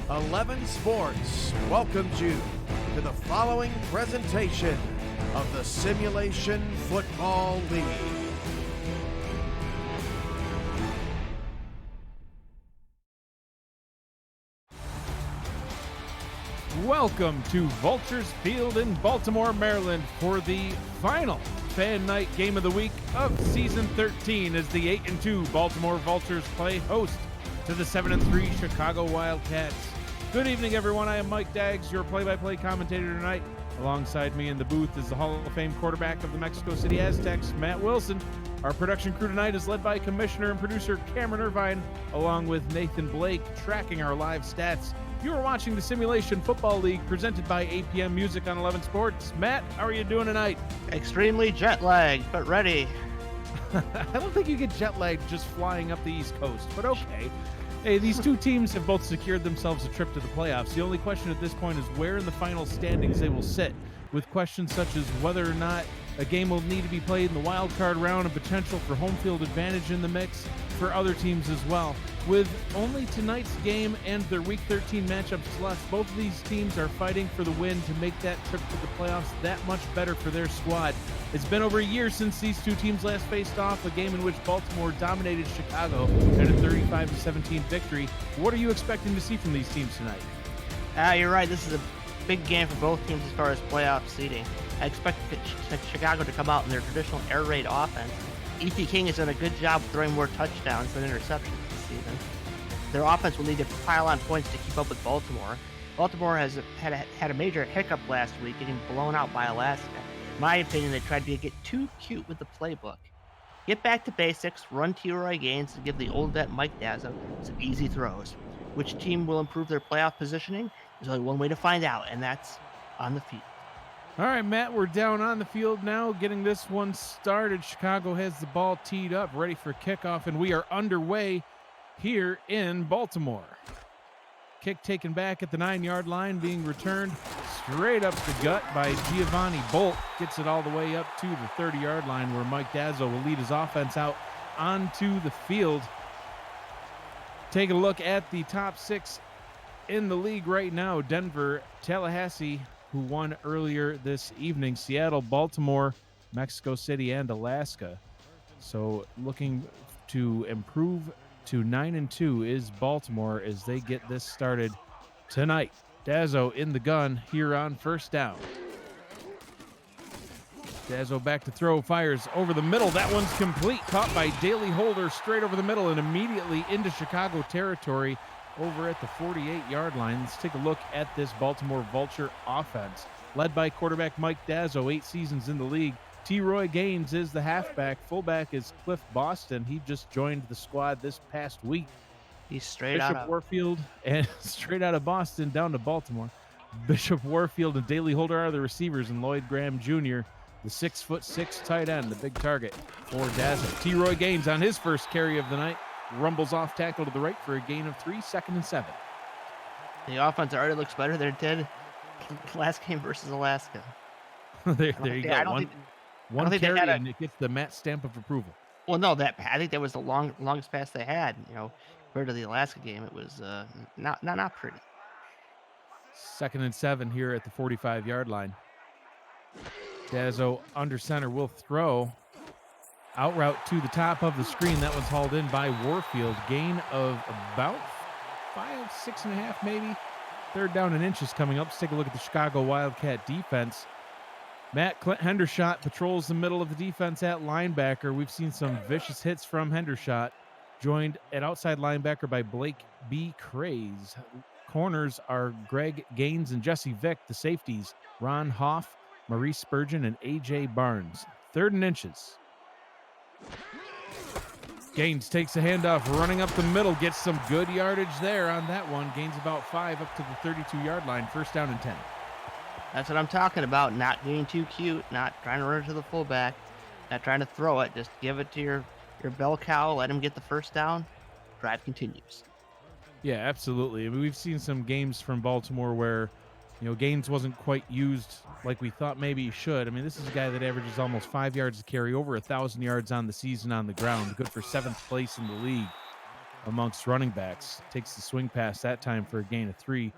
11 Sports welcomes you to the following presentation of the Simulation Football League. Welcome to Vultures Field in Baltimore, Maryland for the final fan night game of the week of Season 13 as the 8-2 Baltimore Vultures play host to the 7-3 Chicago Wildcats. Good evening, everyone. I am Mike Daggs, your play-by-play commentator tonight. Alongside me in the booth is the Hall of Fame quarterback of the Mexico City Aztecs, Matt Wilson. Our production crew tonight is led by Commissioner and producer Cameron Irvine, along with Nathan Blake, tracking our live stats. You are watching the Simulation Football League presented by APM Music on 11 Sports. Matt, how are you doing tonight? Extremely jet lagged, but ready. I don't think you get jet lagged just flying up the East Coast, but okay. Hey, these two teams have both secured themselves a trip to the playoffs. The only question at this point is where in the final standings they will sit, with questions such as whether or not a game will need to be played in the wild card round and potential for home field advantage in the mix for other teams as well. With only tonight's game and their Week 13 matchups left, both of these teams are fighting for the win to make that trip to the playoffs that much better for their squad. It's been over a year since these two teams last faced off, a game in which Baltimore dominated Chicago in a 35-17 victory. What are you expecting to see from these teams tonight? You're right. This is a big game for both teams as far as playoff seeding. I expect Chicago to come out in their traditional air raid offense. E.T. King has done a good job throwing more touchdowns than interceptions this season. Their offense will need to pile on points to keep up with Baltimore. Baltimore has had a major hiccup last week, getting blown out by Alaska. In my opinion, they tried to get too cute with the playbook. Get back to basics, run T-Roy Gaines, and give the old vet Mike Dazzo some easy throws. Which team will improve their playoff positioning? There's only one way to find out, and that's on the field. All right, Matt, we're down on the field now, getting this one started. Chicago has the ball teed up, ready for kickoff, and we are underway here in Baltimore. Kick taken back at the 9-yard line, being returned straight up the gut by Giovanni Bolt. Gets it all the way up to the 30-yard line where Mike Dazzo will lead his offense out onto the field. Take a look at the top six in the league right now. Denver, Tallahassee, who won earlier this evening, Seattle, Baltimore, Mexico City, and Alaska. So looking to improve to 9-2 is Baltimore as they get this started tonight. Dazzo in the gun here on first down. Dazzo back to throw, fires over the middle. That one's complete, caught by Daley Holder straight over the middle and immediately into Chicago territory over at the 48-yard line. Let's take a look at this Baltimore Vulture offense. Led by quarterback Mike Dazzo, 8 seasons in the league. T-Roy Gaines is the halfback. Fullback is Cliff Boston. He just joined the squad this past week. He's straight out of Warfield and straight out of Boston down to Baltimore. Bishop Warfield and Daley Holder are the receivers, and Lloyd Graham Jr., the 6'6" tight end, the big target for Dazzo. T-Roy Gaines on his first carry of the night rumbles off tackle to the right for a gain of 3, 2nd and 7. The offense already looks better than it did last game versus Alaska. there you go. One carry and it gets the Matt stamp of approval. Well, no, I think that was the longest pass they had. Compared to the Alaska game, it was not pretty. 2nd and 7 here at the 45-yard line. Dazzo under center will throw. Out route to the top of the screen. That one's hauled in by Warfield. Gain of about 5, 6.5 maybe. 3rd down and inches coming up. Let's take a look at the Chicago Wildcat defense. Matt Clint Hendershot patrols the middle of the defense at linebacker. We've seen some vicious hits from Hendershot. Joined at outside linebacker by Blake B. Craze. Corners are Greg Gaines and Jesse Vick. The safeties, Ron Hoff, Maurice Spurgeon, and A.J. Barnes. 3rd and inches. Gaines takes a handoff, running up the middle, gets some good yardage there on that one. Gains about 5 up to the 32-yard line. 1st down and 10. That's what I'm talking about. Not getting too cute, not trying to run it to the fullback, not trying to throw it. Just give it to your bell cow, let him get the 1st down. Drive continues. Yeah, absolutely. I mean, we've seen some games from Baltimore where Gaines wasn't quite used like we thought maybe he should. I mean, this is a guy that averages almost 5 yards to carry, over 1,000 yards on the season on the ground, good for 7th place in the league. amongst running backs. Takes the swing pass that time for a gain of 3.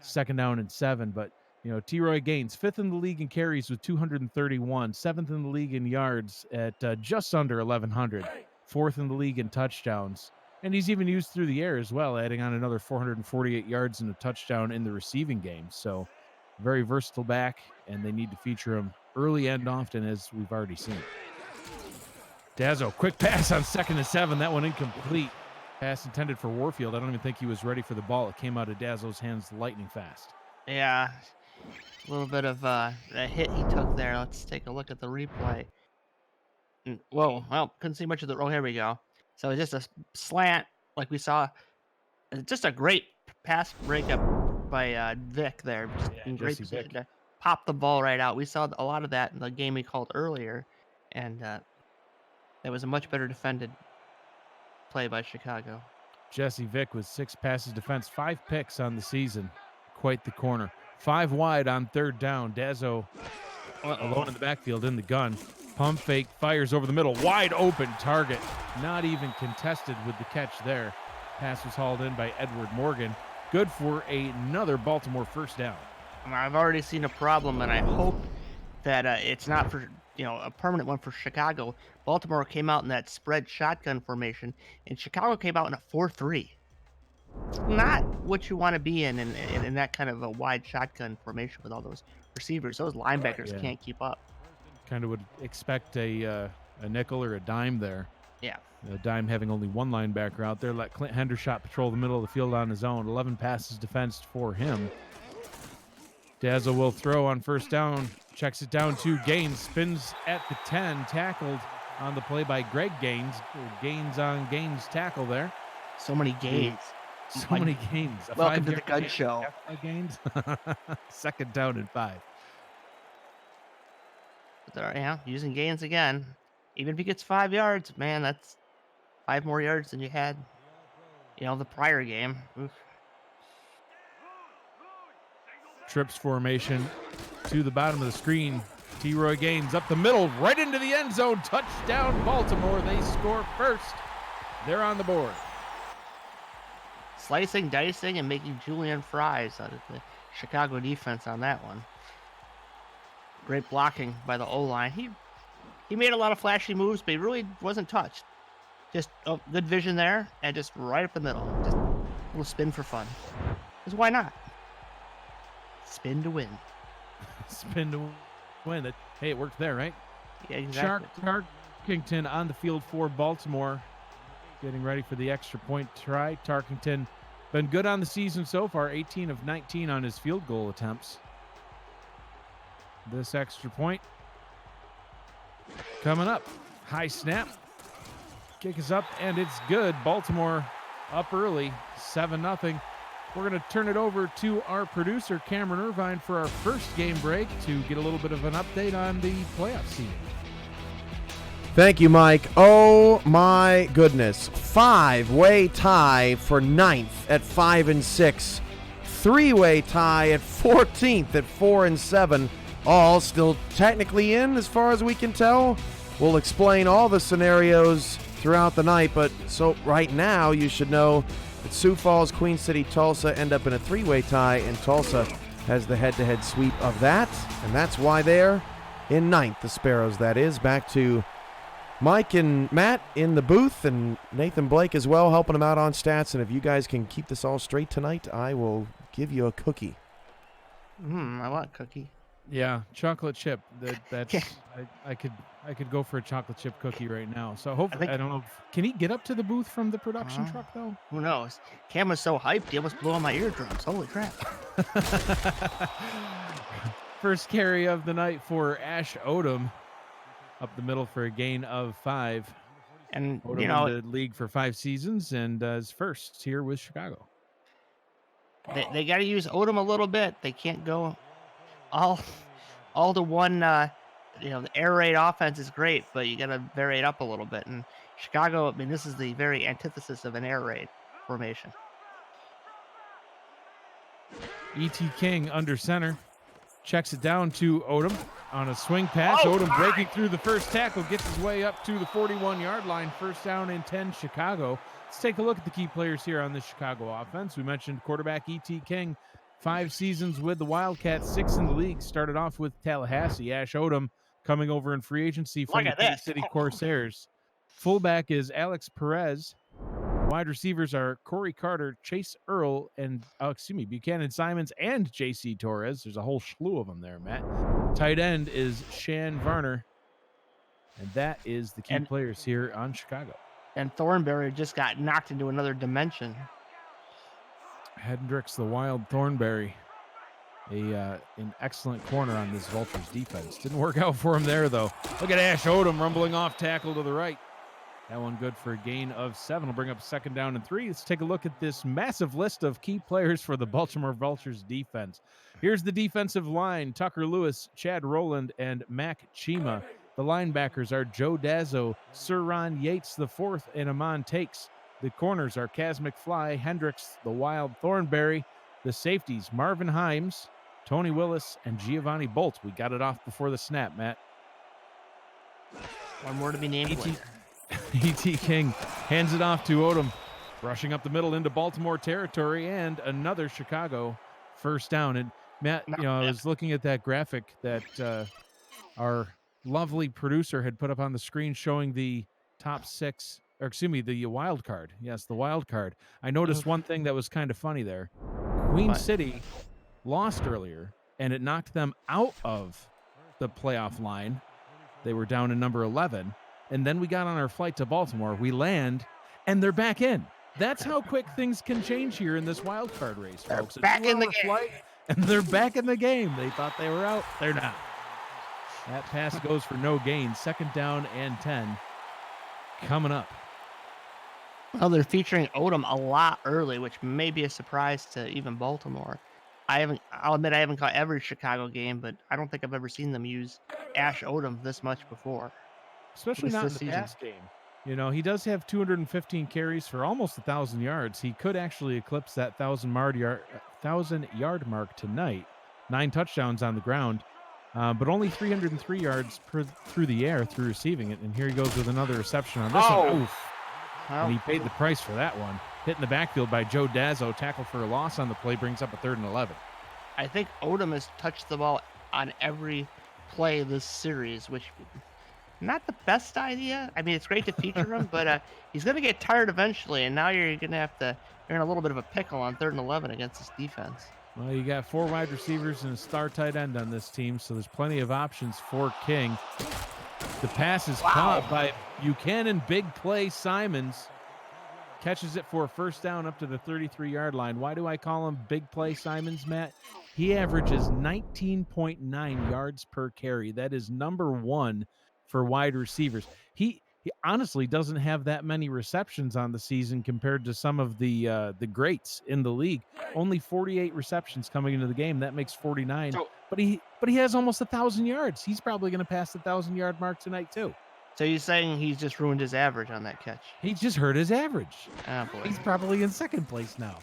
2nd down and 7. But, T-Roy Gaines, 5th in the league in carries with 231, 7th in the league in yards at just under 1,100, 4th in the league in touchdowns. And he's even used through the air as well, adding on another 448 yards and a touchdown in the receiving game. So very versatile back, and they need to feature him early and often, as we've already seen. Dazzo, quick pass on 2nd and 7. That one incomplete. Pass intended for Warfield. I don't even think he was ready for the ball. It came out of Dazzo's hands lightning fast. Yeah, a little bit of a hit he took there. Let's take a look at the replay. Whoa, well, couldn't see much of the... Oh, here we go. So just a slant, like we saw. Just a great pass breakup by Vic there. Just in great Jesse position Vic. to pop the ball right out. We saw a lot of that in the game we called earlier, and it was a much better defended play by Chicago. Jesse Vick with 6 passes defense, 5 picks on the season. Quite the corner. 5 wide on 3rd down. Dazzo alone in the backfield in the gun. Pump fake, fires over the middle. Wide open target. Not even contested with the catch there. Pass was hauled in by Edward Morgan. Good for another Baltimore 1st down. I've already seen a problem, and I hope that it's not for a permanent one for Chicago. Baltimore came out in that spread shotgun formation, and Chicago came out in a 4-3. It's not what you want to be in that kind of a wide shotgun formation with all those receivers. Those linebackers can't keep up. Kind of would expect a nickel or a dime there. Yeah. A dime having only 1 linebacker out there. Let Clint Hendershot patrol the middle of the field on his own. 11 passes defensed for him. Dazzo will throw on 1st down. Checks it down to Gaines. Spins at the 10. Tackled on the play by Greg Gaines. Gaines on Gaines tackle there. So many gains. So many gains. Welcome to the gun show. Gains. 2nd down and 5. Yeah, using Gaines again. Even if he gets 5 yards, man, that's 5 more yards than you had, the prior game. Oof. Trips formation to the bottom of the screen. T-Roy Gaines up the middle, right into the end zone. Touchdown, Baltimore. They score first. They're on the board. Slicing, dicing, and making julienne fries out of the Chicago defense on that one. Great blocking by the O-line. He made a lot of flashy moves, but he really wasn't touched. Just good vision there, and just right up the middle. Just a little spin for fun. Because why not? Spin to win. Spin to win. Hey, it worked there, right? Yeah, exactly. Tarkington on the field for Baltimore. Getting ready for the extra point try. Tarkington been good on the season so far. 18 of 19 on his field goal attempts. This extra point coming up. High snap. Kick is up, and it's good. Baltimore up early, 7-0. We're going to turn it over to our producer, Cameron Irvine, for our first game break to get a little bit of an update on the playoff scene. Thank you, Mike. Oh, my goodness. 5-way tie for 9th at 5-6. 3-way tie at 14th at 4-7. All still technically in as far as we can tell. We'll explain all the scenarios throughout the night, but so right now you should know that Sioux Falls, Queen City, Tulsa end up in a 3-way tie, and Tulsa has the head-to-head sweep of that, and that's why they're in 9th, the Sparrows, that is. Back to Mike and Matt in the booth, and Nathan Blake as well, helping them out on stats, and if you guys can keep this all straight tonight, I will give you a cookie. I want cookie. Yeah, chocolate chip. That's I could go for a chocolate chip cookie right now. So hopefully, I don't know. Can he get up to the booth from the production truck though? Who knows? Cam was so hyped, he almost blew on my eardrums. Holy crap! First carry of the night for Ash Odom, up the middle for a gain of 5. And Odom in the league for 5 seasons and is first here with Chicago. They got to use Odom a little bit. They can't go all to one. The air raid offense is great, but you got to vary it up a little bit. And Chicago, I mean, this is the very antithesis of an air raid formation. E.T. King under center. Checks it down to Odom. on a swing pass. Oh, Odom breaking through the first tackle, gets his way up to the 41-yard line. First down and 10, Chicago. Let's take a look at the key players here on the Chicago offense. We mentioned quarterback E.T. King, 5 seasons with the Wildcats, 6 in the league. Started off with Tallahassee. Ash Odom coming over in free agency from Look the at Katy this. City Corsairs. Fullback is Alex Perez. Wide receivers are Corey Carter, Chase Earl, and Buchanan Simons and J.C. Torres. There's a whole slew of them there, Matt. Tight end is Shan Varner, and that is the key players here on Chicago. And Thornberry just got knocked into another dimension. Hendricks, the Wild Thornberry, an excellent corner on this Vultures defense. Didn't work out for him there, though. Look at Ash Odom rumbling off tackle to the right. That one good for a gain of 7. Will bring up 2nd down and 3. Let's take a look at this massive list of key players for the Baltimore Vultures defense. Here's the defensive line: Tucker Lewis, Chad Rowland, and Mac Chima. The linebackers are Joe Dazzo, Sir Ron Yates IV, and Amon Takes. The corners are Kaz McFly, Hendricks, the Wild Thornberry. The safeties, Marvin Himes, Tony Willis, and Giovanni Bolt. We got it off before the snap, Matt. One more to be named. E.T. King hands it off to Odom, rushing up the middle into Baltimore territory, and another Chicago first down. And Matt, I was looking at that graphic that our lovely producer had put up on the screen showing the top 6, the wild card. Yes, the wild card. I noticed one thing that was kind of funny there. Queen City lost earlier, and it knocked them out of the playoff line. They were down in number 11. And then we got on our flight to Baltimore. We land, and they're back in. That's how quick things can change here in this wild card race, folks. They're back in the game. Flight, and they're back in the game. They thought they were out. They're not. That pass goes for no gain. 2nd down and 10 coming up. Well, they're featuring Odom a lot early, which may be a surprise to even Baltimore. I'll admit I haven't caught every Chicago game, but I don't think I've ever seen them use Ash Odom this much before. Especially not in the pass game. He does have 215 carries for almost 1,000 yards. He could actually eclipse that 1,000-yard mark tonight. 9 touchdowns on the ground, but only 303 yards through the air through receiving it. And here he goes with another reception on this one. Oof. And he paid the price for that one. Hit in the backfield by Joe Dazzo. Tackle for a loss on the play, brings up a 3rd and 11. I think Odom has touched the ball on every play this series, which not the best idea. I mean, it's great to feature him, but he's going to get tired eventually, and now you're in a little bit of a pickle on 3rd and 11 against this defense. Well, you got 4 wide receivers and a star tight end on this team, so there's plenty of options for King. The pass is caught by Buchanan. Big play. Simons catches it for a first down up to the 33-yard line. Why do I call him Big Play Simons, Matt? He averages 19.9 yards per carry. That is number 1 for wide receivers. He honestly doesn't have that many receptions on the season compared to some of the greats in the league. Only 48 receptions coming into the game. That makes 49. But he has almost 1,000 yards. He's probably going to pass the 1,000-yard mark tonight too. So you're saying he's just ruined his average on that catch? He just hurt his average. Oh, boy. He's probably in 2nd place now.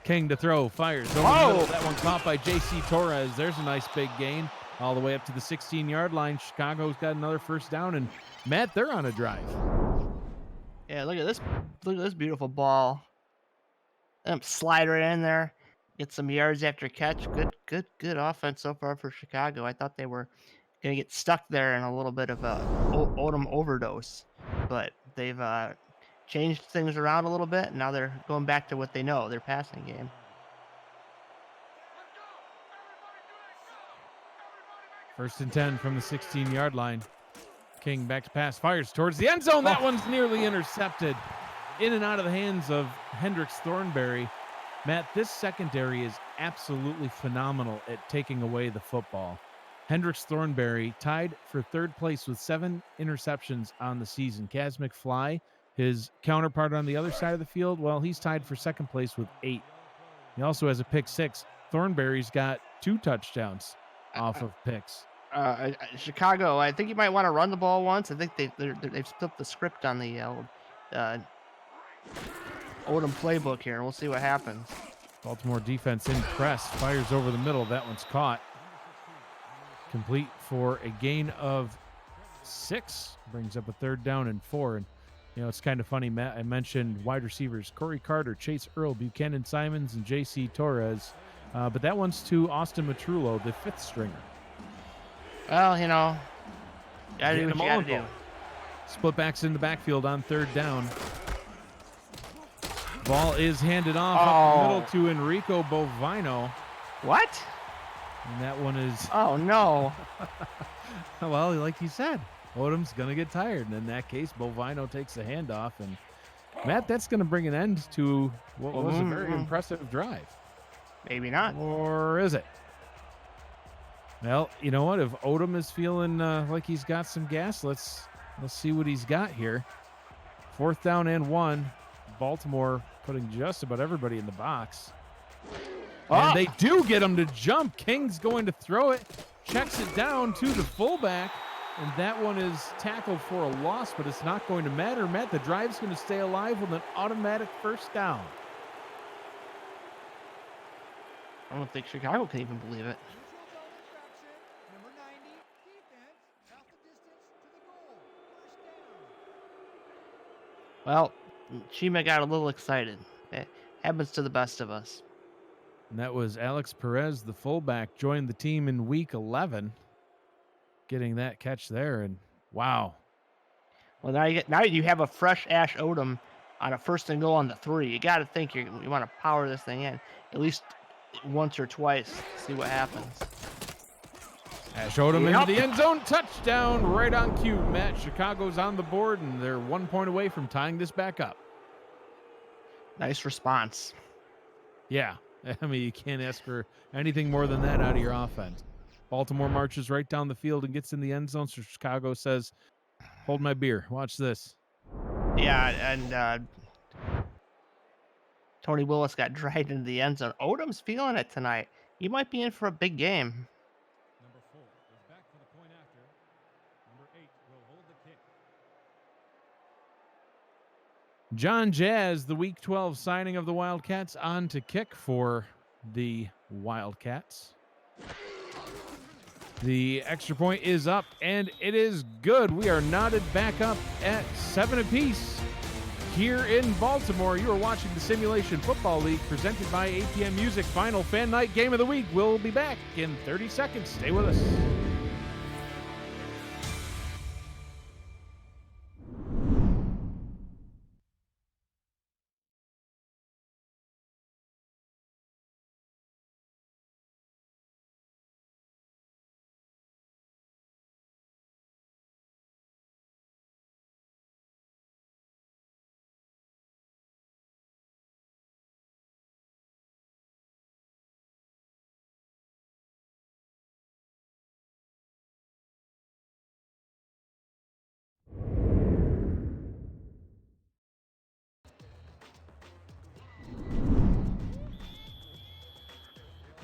King to throw, fires over the middle. That one caught by J.C. Torres. There's a nice big gain all the way up to the 16-yard line. Chicago's got another first down, and Matt, they're on a drive. Yeah, look at this. Look at this beautiful ball. Slide right in there. Get some yards after catch. Good offense so far for Chicago. I thought they were going to get stuck there in a little bit of a Odom overdose, but they've changed things around a little bit, and now they're going back to what they know, their passing game. First and 10 from the 16-yard line. King back to pass, fires towards the end zone. That one's nearly intercepted. In and out of the hands of Hendricks Thornberry. Matt, this secondary is absolutely phenomenal at taking away the football. Hendricks Thornberry tied for 3rd place with 7 interceptions on the season. Kaz McFly, his counterpart on the other side of the field, well, he's tied for 2nd place with 8. He also has a pick 6. Thornberry's got 2 touchdowns off of picks. Chicago, I think you might want to run the ball once. I think they've flipped the script on the Odom playbook here, and we'll see what happens. Baltimore defense in press, fires over the middle. That one's caught. complete for a gain of 6. Brings up a 3rd down and 4. And, it's kind of funny, Matt, I mentioned wide receivers Corey Carter, Chase Earl, Buchanan Simons, and J.C. Torres. But that one's to Austin Matrullo, the 5th stringer. Well, gotta do what you gotta do. Split backs in the backfield on 3rd down. Ball is handed off up the middle to Enrico Bovino. What? And that one is... Oh, no. Well, like you said, Odom's going to get tired. And in that case, Bovino takes the handoff. And, Matt, that's going to bring an end to what was a very impressive drive. Maybe not. Or is it? Well, you know what? If Odom is feeling like he's got some gas, let's see what he's got here. 4th down and 1. Baltimore putting just about everybody in the box. And they do get him to jump. King's going to throw it. Checks it down to the fullback. And that one is tackled for a loss, but it's not going to matter. Matt, the drive's going to stay alive with an automatic 1st down. I don't think Chicago can even believe it. Well, Chima got a little excited. It happens to the best of us. And that was Alex Perez, the fullback, joined the team in week 11, getting that catch there. And wow. Well, now you have a fresh Ash Odom on a 1st and goal on the 3. You got to think you want to power this thing in at least once or twice. See what happens. Ash Odom into the end zone, touchdown right on cue. Matt, Chicago's on the board, and they're 1 point away from tying this back up. Nice response. Yeah, I mean, you can't ask for anything more than that out of your offense. Baltimore marches right down the field and gets in the end zone, so Chicago says, hold my beer. Watch this. Yeah, and Tony Willis got dragged into the end zone. Odom's feeling it tonight. He might be in for a big game. Number 4 is back for the point after. Number 8 will hold the kick. John Jazz, the Week 12 signing of the Wildcats, on to kick for the Wildcats. The extra point is up, and it is good. We are knotted back up at 7 apiece here in Baltimore. You are watching the Simulation Football League presented by ATM Music. Final Fan Night Game of the Week. We'll be back in 30 seconds. Stay with us.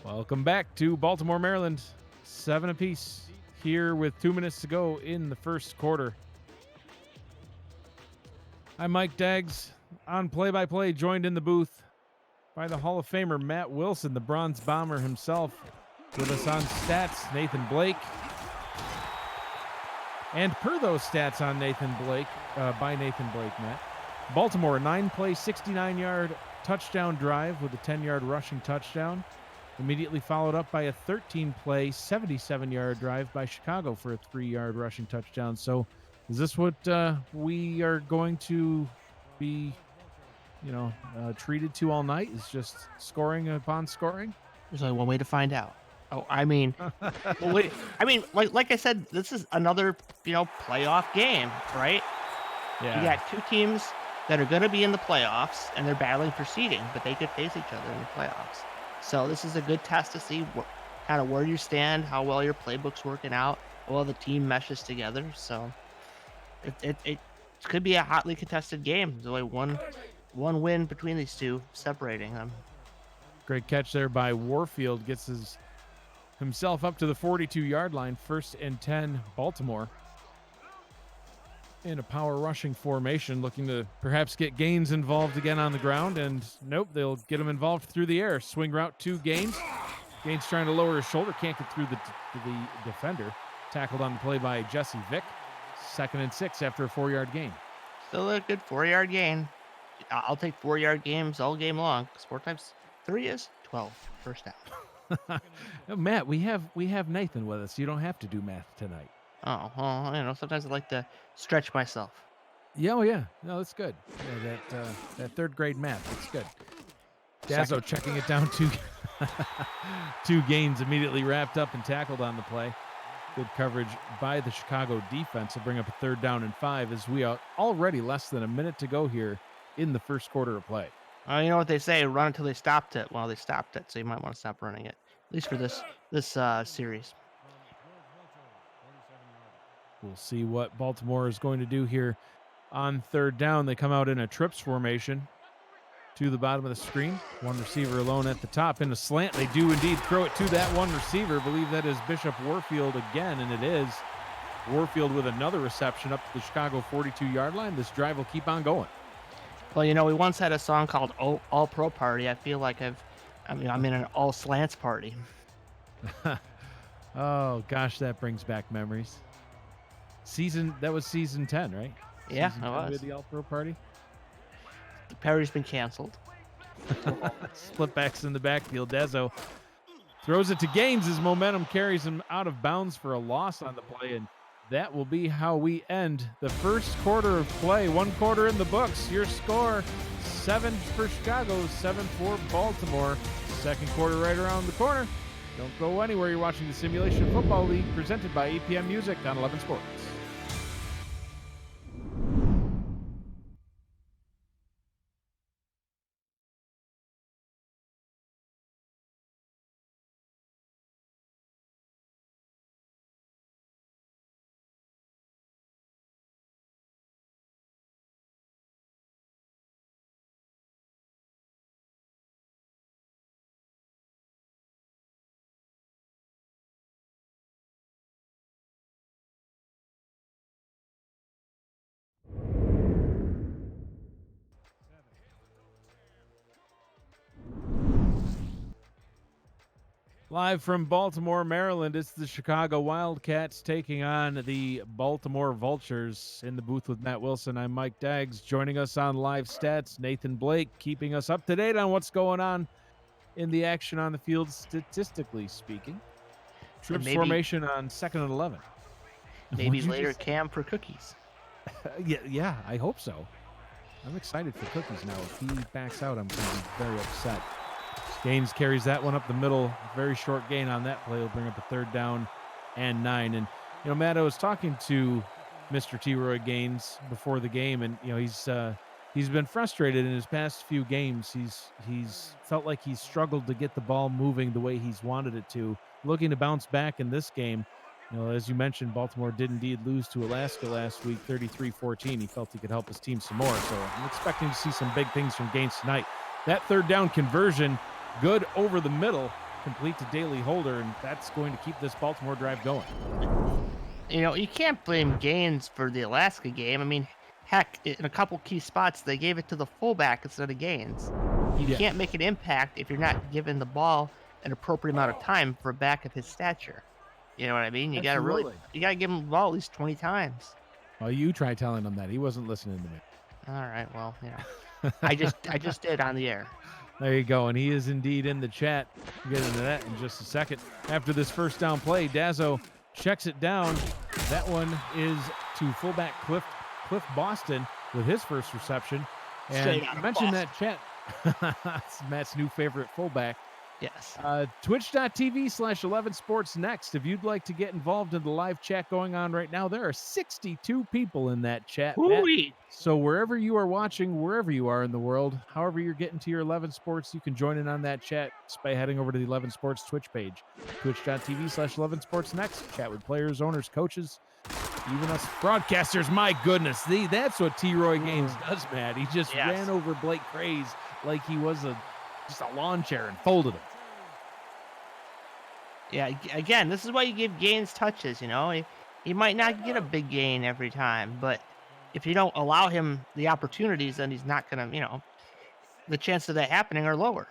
Welcome back to Baltimore, Maryland. 7 apiece here with 2 minutes to go in the 1st quarter. I'm Mike Daggs on play-by-play, joined in the booth by the Hall of Famer Matt Wilson, the Bronze Bomber himself. With us on stats, Nathan Blake. And per those stats on Nathan Blake, by Nathan Blake, Matt, Baltimore, 9-play, 69-yard touchdown drive with a 10-yard rushing touchdown. Immediately followed up by a 13-play, 77-yard drive by Chicago for a 3-yard rushing touchdown. So is this what we are going to be, treated to all night? Is just scoring upon scoring? There's only one way to find out. Like I said, this is another, playoff game, right? Yeah. You got 2 teams that are going to be in the playoffs, and they're battling for seeding, but they could face each other in the playoffs. So this is a good test to see kind of where you stand, how well your playbook's working out, how well the team meshes together. So it could be a hotly contested game. There's only one win between these two, separating them. Great catch there by Warfield. Gets himself up to the 42-yard line. 1st and 10, Baltimore. In a power rushing formation, looking to perhaps get Gaines involved again on the ground, and nope, they'll get him involved through the air. Swing route to Gaines, Gaines trying to lower his shoulder, can't get through the defender. Tackled on the play by Jesse Vick. 2nd and 6 after a 4-yard gain. Still a good 4-yard gain. I'll take 4-yard games all game long, because 4 times 3 is 12. First down. Matt, we have Nathan with us. You don't have to do math tonight. Oh, well, sometimes I like to stretch myself. Yeah, oh yeah. No, that's good. Yeah, that 3rd grade math, that's good. Dazzo checking it down to 2 gains, immediately wrapped up and tackled on the play. Good coverage by the Chicago defense will bring up a 3rd down and 5 as we are already less than a minute to go here in the first quarter of play. Well, you know what they say, run until they stopped it. Well, they stopped it, so you might want to stop running it, at least for this series. We'll see what Baltimore is going to do here on 3rd down. They come out in a trips formation to the bottom of the screen. 1 receiver alone at the top in a slant. They do indeed throw it to that 1 receiver. Believe that is Bishop Warfield again, and it is. Warfield with another reception up to the Chicago 42-yard line. This drive will keep on going. Well, we once had a song called All Pro Party. I feel like I'm in an all slants party. Oh gosh, that brings back memories. That was season 10, right? Yeah, season it 10 was. with the All Pro Party. The party's been canceled. Splitbacks in the backfield. Dezzo throws it to Gaines. His momentum carries him out of bounds for a loss on the play, and that will be how we end the first quarter of play. 1 quarter in the books. Your score, 7 for Chicago, 7 for Baltimore. 2nd quarter right around the corner. Don't go anywhere. You're watching the Simulation Football League presented by APM Music on 11 Sports. Live from Baltimore, Maryland, it's the Chicago Wildcats taking on the Baltimore Vultures. In the booth with Matt Wilson, I'm Mike Daggs. Joining us on Live Stats, Nathan Blake, keeping us up to date on what's going on in the action on the field, statistically speaking. Trips formation on 2nd and 11. Maybe later Cam for cookies. Yeah, I hope so. I'm excited for cookies now. If he backs out, I'm going to be very upset. Gaines carries that one up the middle. Very short gain on that play. He'll bring up a 3rd down and 9. And, Matt, I was talking to Mr. T-Roy Gaines before the game, and, he's been frustrated in his past few games. He's felt like he's struggled to get the ball moving the way he's wanted it to. Looking to bounce back in this game. As you mentioned, Baltimore did indeed lose to Alaska last week, 33-14. He felt he could help his team some more. So I'm expecting to see some big things from Gaines tonight. That 3rd down conversion, good over the middle, complete to Daly Holder, and that's going to keep this Baltimore drive going. You can't blame Gaines for the Alaska game. I mean, heck, in a couple key spots, they gave it to the fullback instead of Gaines. You can't make an impact if you're not giving the ball an appropriate amount of time for a back of his stature. You know what I mean? You gotta give him the ball at least 20 times. Well, you try telling him that. He wasn't listening to me. All right, well, I just did on the air. There you go, and he is indeed in the chat. We'll get into that in just a second. After this first down play, Dazzo checks it down. That one is to fullback Cliff Boston with his first reception. And you mentioned that chat. It's Matt's new favorite fullback. Yes. Twitch.tv/11 Sports Next. If you'd like to get involved in the live chat going on right now, there are 62 people in that chat. So wherever you are watching, wherever you are in the world, however you're getting to your 11 Sports, you can join in on that chat just by heading over to the 11 Sports Twitch page. Twitch.tv/11 Sports Next. Chat with players, owners, coaches, even us broadcasters. My goodness, that's what T-Roy Gaines does, Matt. He just ran over Blake Craze like he was just a lawn chair and folded him. Yeah, again, this is why you give Gaines touches, He might not get a big gain every time, but if you don't allow him the opportunities, then he's not going to, the chances of that happening are lower.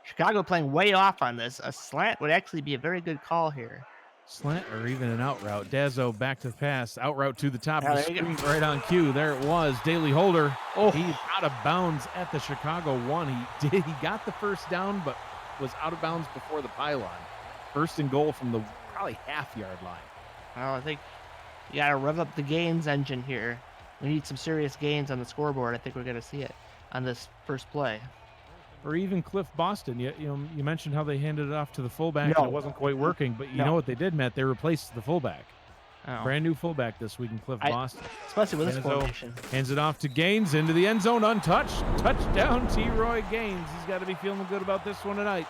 Chicago playing way off on this. A slant would actually be a very good call here. Slant or even an out route. Dazzo back to the pass. Out route to the top of the There you go. screen, right on cue. There it was. Daly Holder. Oh. He's out of bounds at the Chicago 1. He got the first down, but was out of bounds before the pylon. First and goal from the probably half-yard line. Well, I think you got to rev up the gains engine here. We need some serious gains on the scoreboard. I think we're going to see it on this first play. Or even Cliff Boston. You mentioned how they handed it off to the fullback No. and it wasn't quite working, but you No. know what they did, Matt? They replaced the fullback. Oh. Brand new fullback this week in Cliff Boston. Especially with this Dazzo formation. hands it off to Gaines into the end zone untouched. Touchdown T. Roy Gaines. He's got to be feeling good about this one tonight.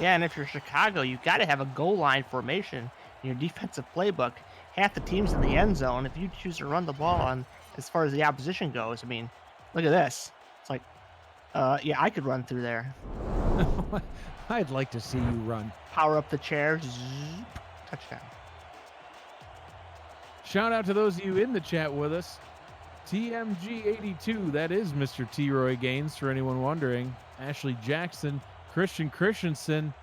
Yeah, and if you're Chicago, you got to have a goal line formation in your defensive playbook. Half the team's in the end zone. If you choose to run the ball on, as far as the opposition goes, I mean, look at this. It's like, yeah, I could run through there. I'd like to see you run. Power up the chair. Zzz, touchdown. Shout out to those of you in the chat with us. TMG82, that is Mr. T. Roy Gaines, for anyone wondering. Ashley Jackson, Christian Christensen,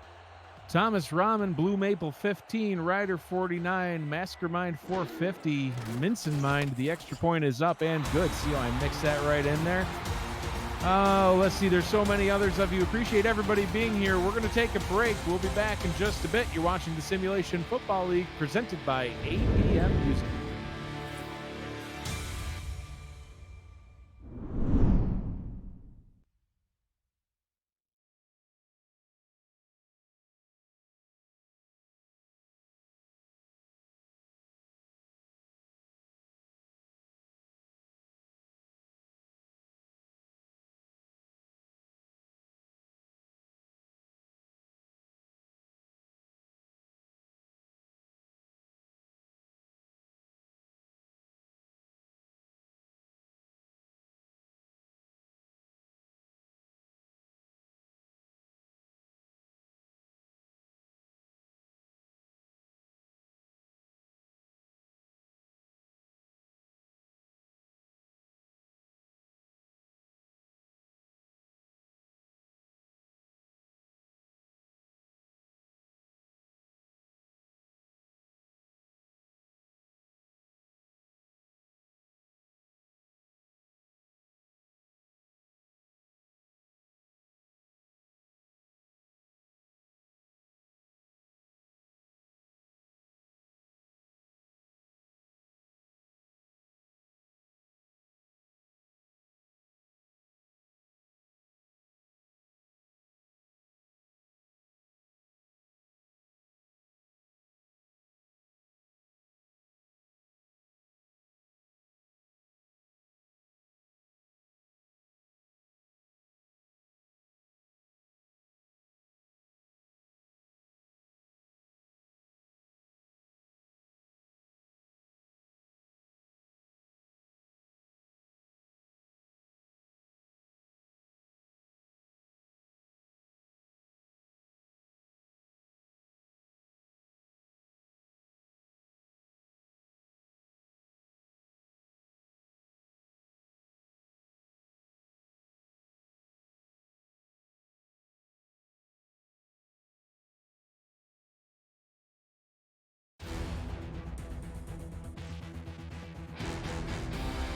Thomas Rahman, Blue Maple 15, Ryder 49, Maskermind 450, Minson Mind. The extra point is up and good. See how I mixed that right in there? Oh, let's see. There's so many others of you. Appreciate everybody being here. We're going to take a break. We'll be back in just a bit. You're watching the Simulation Football League presented by APM Music.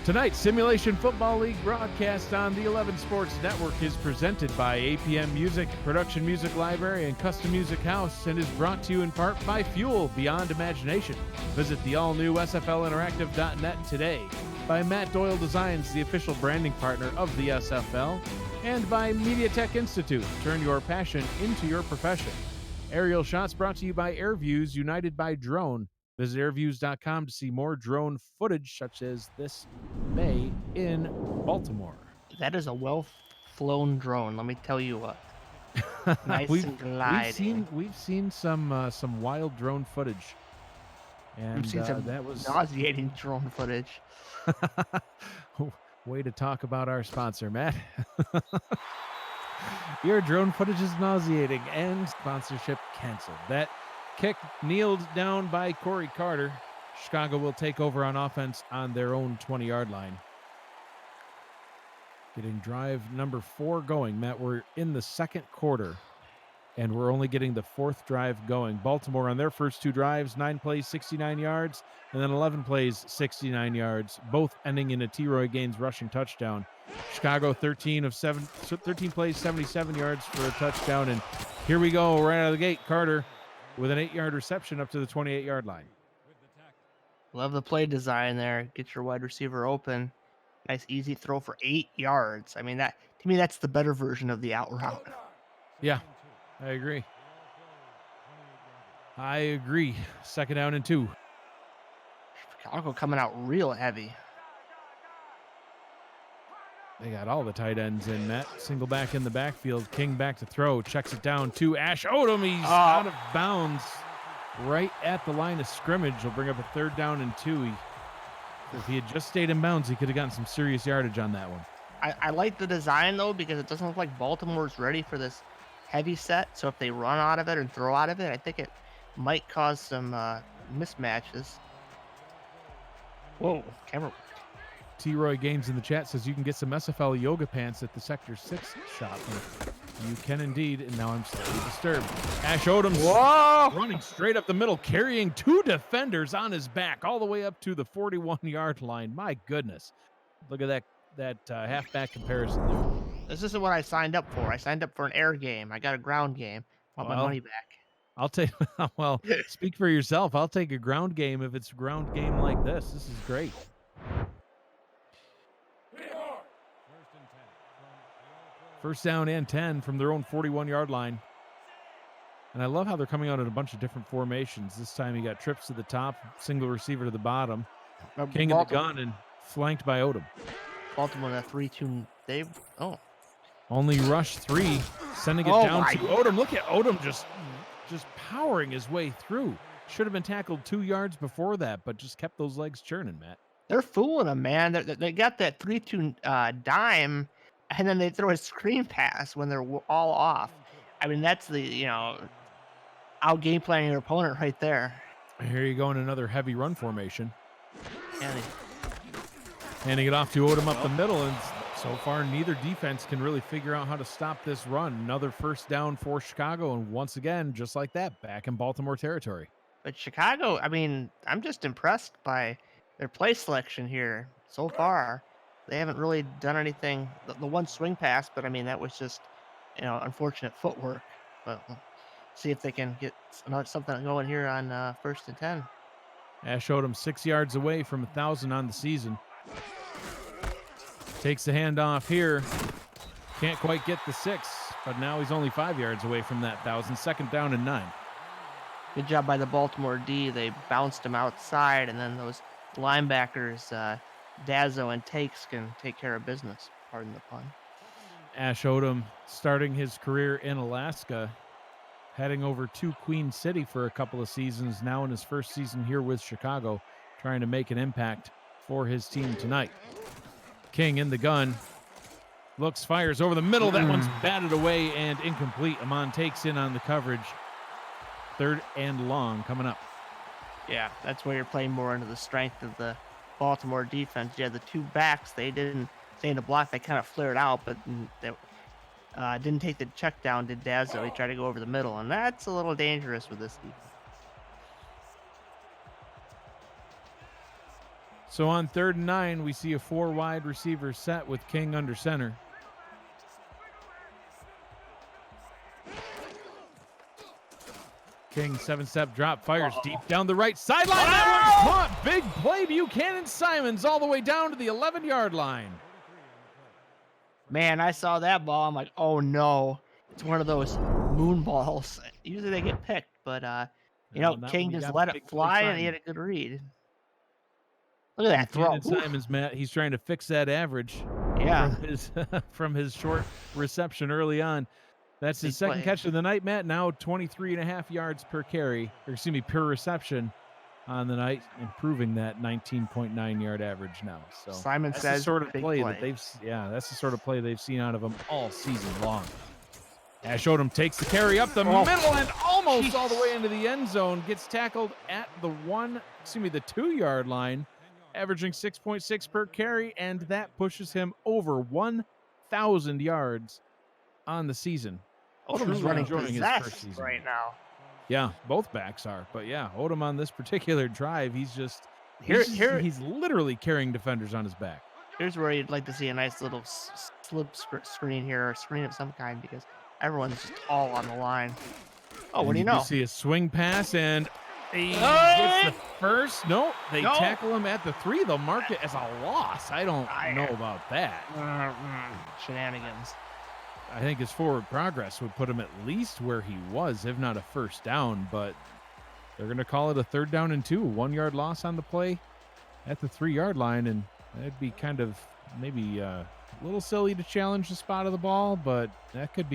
Tonight's Simulation Football League broadcast on the 11 Sports Network is presented by APM Music, Production Music Library, and Custom Music House, and is brought to you in part by Fuel Beyond Imagination. Visit the all-new SFLinteractive.net today. By Matt Doyle Designs, the official branding partner of the SFL. And by MediaTek Institute. Turn your passion into your profession. Aerial shots brought to you by AirViews, united by drone. Visit airviews.com to see more drone footage such as this bay in Baltimore. That is a well-flown drone, let me tell you what. Nice and gliding. We've seen some wild drone footage. And We've seen some that was nauseating drone footage. way to talk about our sponsor, Matt. Your drone footage is nauseating and sponsorship canceled. That kick kneeled down by Corey Carter. Chicago will take over on offense on their own 20-yard line. Getting drive number 4 going. Matt, we're in the second quarter, and we're only getting the 4th drive going. Baltimore on their first 2 drives, 9 plays, 69 yards, and then 11 plays, 69 yards, both ending in a T-Roy Gaines rushing touchdown. Chicago 13 plays, 77 yards for a touchdown, and here we go right out of the gate. Carter with an 8-yard reception up to the 28-yard line. Love the play design there. Get your wide receiver open. Nice easy throw for 8 yards. I mean, that to me, that's the better version of the out route. Yeah, I agree. I agree. 2nd down and 2. Chicago coming out real heavy. They got all the tight ends in, Matt. Single back in the backfield. King back to throw. Checks it down to Ash Odom. He's out of bounds right at the line of scrimmage. He'll bring up a 3rd down and 2. If he had just stayed in bounds, he could have gotten some serious yardage on that one. I like the design, though, because it doesn't look like Baltimore's ready for this heavy set. So if they run out of it and throw out of it, I think it might cause some mismatches. Whoa, camera. T-Roy Gaines in the chat says you can get some SFL yoga pants at the Sector 6 shop. And you can indeed, and now I'm slightly disturbed. Ash Odom's running straight up the middle, carrying 2 defenders on his back all the way up to the 41-yard line. My goodness. Look at that halfback comparison there. This isn't what I signed up for. I signed up for an air game. I got a ground game. I want my money back. I'll take, well, speak for yourself. I'll take a ground game if it's a ground game like this. This is great. First down and 10 from their own 41-yard line. And I love how they're coming out in a bunch of different formations. This time you got trips to the top, single receiver to the bottom. King in the gun and flanked by Odom. Baltimore, that 3-2. Only rush 3, sending it down to Odom. Look at Odom just powering his way through. Should have been tackled 2 yards before that, but just kept those legs churning, Matt. They're fooling him, man. They got that 3-2 dime, and then they throw a screen pass when they're all off. I mean, that's the, out game planning your opponent right there. Here you go in another heavy run formation. And handing it off to Odom up the middle, and so far neither defense can really figure out how to stop this run. Another first down for Chicago, and once again, just like that, back in Baltimore territory. But Chicago, I mean, I'm just impressed by their play selection here so far. They haven't really done anything. The one swing pass, but I mean, that was just, unfortunate footwork. But we'll see if they can get something going here on 1st and 10. Ash Odom 6 yards away from 1,000 on the season. Takes the handoff here. Can't quite get the 6, but now he's only 5 yards away from that 1,000. 2nd down and 9. Good job by the Baltimore D. They bounced him outside, and then those linebackers, Dazzo and Takes, can take care of business. Pardon the pun. Ash Odom starting his career in Alaska, heading over to Queen City for a couple of seasons, now in his first season here with Chicago, trying to make an impact for his team tonight. King in the gun. Looks, fires over the middle. That one's batted away and incomplete. Amon takes in on the coverage. 3rd and long coming up. Yeah, that's where you're playing more into the strength of the Baltimore defense. Yeah, the 2 backs, they didn't stay in the block. They kind of flared out, but they didn't take the check down, did Dazzo. He tried to go over the middle, and that's a little dangerous with this defense. So on 3rd and 9, we see a 4 wide receiver set with King under center. King 7-step drop, fires deep down the right sideline. That one's caught. Big play. Buchanan Simons all the way down to the 11-yard line. Man, I saw that ball. I'm like, oh no. It's one of those moon balls. Usually they get picked, but King just let it fly, and he had a good read. Look at that throw. Simons, Matt, he's trying to fix that average. Yeah. From his short reception early on. That's his second catch of the night, Matt. Now 23.5 yards per carry, per reception on the night, improving that 19.9 yard average now. So Simon that's says the sort of play that that's the sort of play they've seen out of him all season long. Ash Odom takes the carry up the middle and almost all the way into the end zone. Gets tackled at the 2-yard line, averaging 6.6 per carry, and that pushes him over 1 1,000 yards on the season. Odom's Truly running enjoying his first possessed season right now. Yeah, both backs are. But yeah, Odom on this particular drive, he's literally carrying defenders on his back. Here's where you'd like to see a nice little screen here, or screen of some kind, because everyone's just all on the line. Oh, And what do you do know? see a swing pass, and he gets the first. No, they tackle him at the 3. They'll mark it as a loss. I don't know about that. Shenanigans. I think his forward progress would put him at least where he was, if not a first down. But they're going to call it a 3rd down and 2, 1-yard loss on the play at the 3-yard line, and that'd be kind of maybe a little silly to challenge the spot of the ball, but that could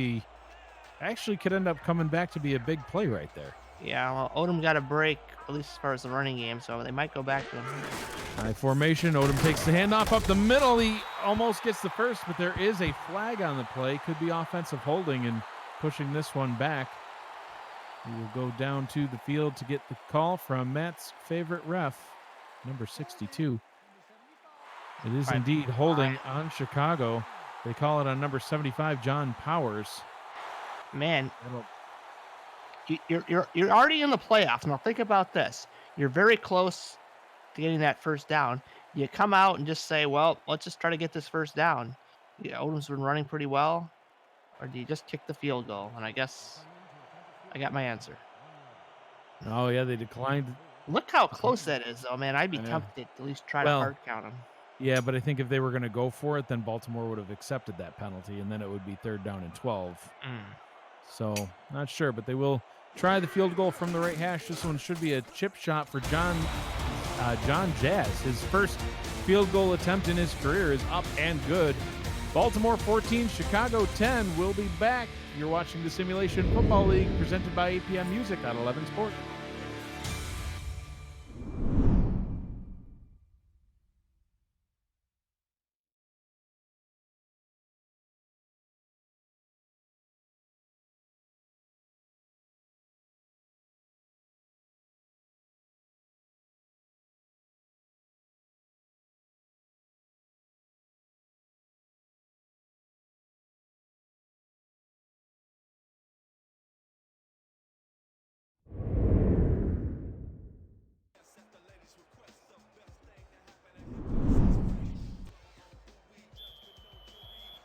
end up coming back to be a big play right there. Yeah, well, Odom got a break, at least as far as the running game, so they might go back to him. High formation. Odom takes the handoff up the middle. He almost gets the first, but there is a flag on the play. Could be offensive holding and pushing this one back. We will go down to the field to get the call from Matt's favorite ref, number 62. It is indeed holding on Chicago. They call it on number 75, John Powers. Man, you're already in the playoffs. Now think about this. You're very close to getting that first down. You come out and just say, well, let's just try to get this first down. Yeah, Odom's been running pretty well. Or do you just kick the field goal? And I guess I got my answer. Oh, yeah, they declined. Look how close that is, though, man. I'd be tempted to at least try to hard count him. Yeah, but I think if they were going to go for it, then Baltimore would have accepted that penalty, and then it would be 3rd down and 12. So, not sure, but they will try the field goal from the right hash. This one should be a chip shot for John Jazz. His first field goal attempt in his career is up and good. Baltimore 14, Chicago 10. We'll be back. You're watching the Simulation Football League presented by APM Music on 11 Sports.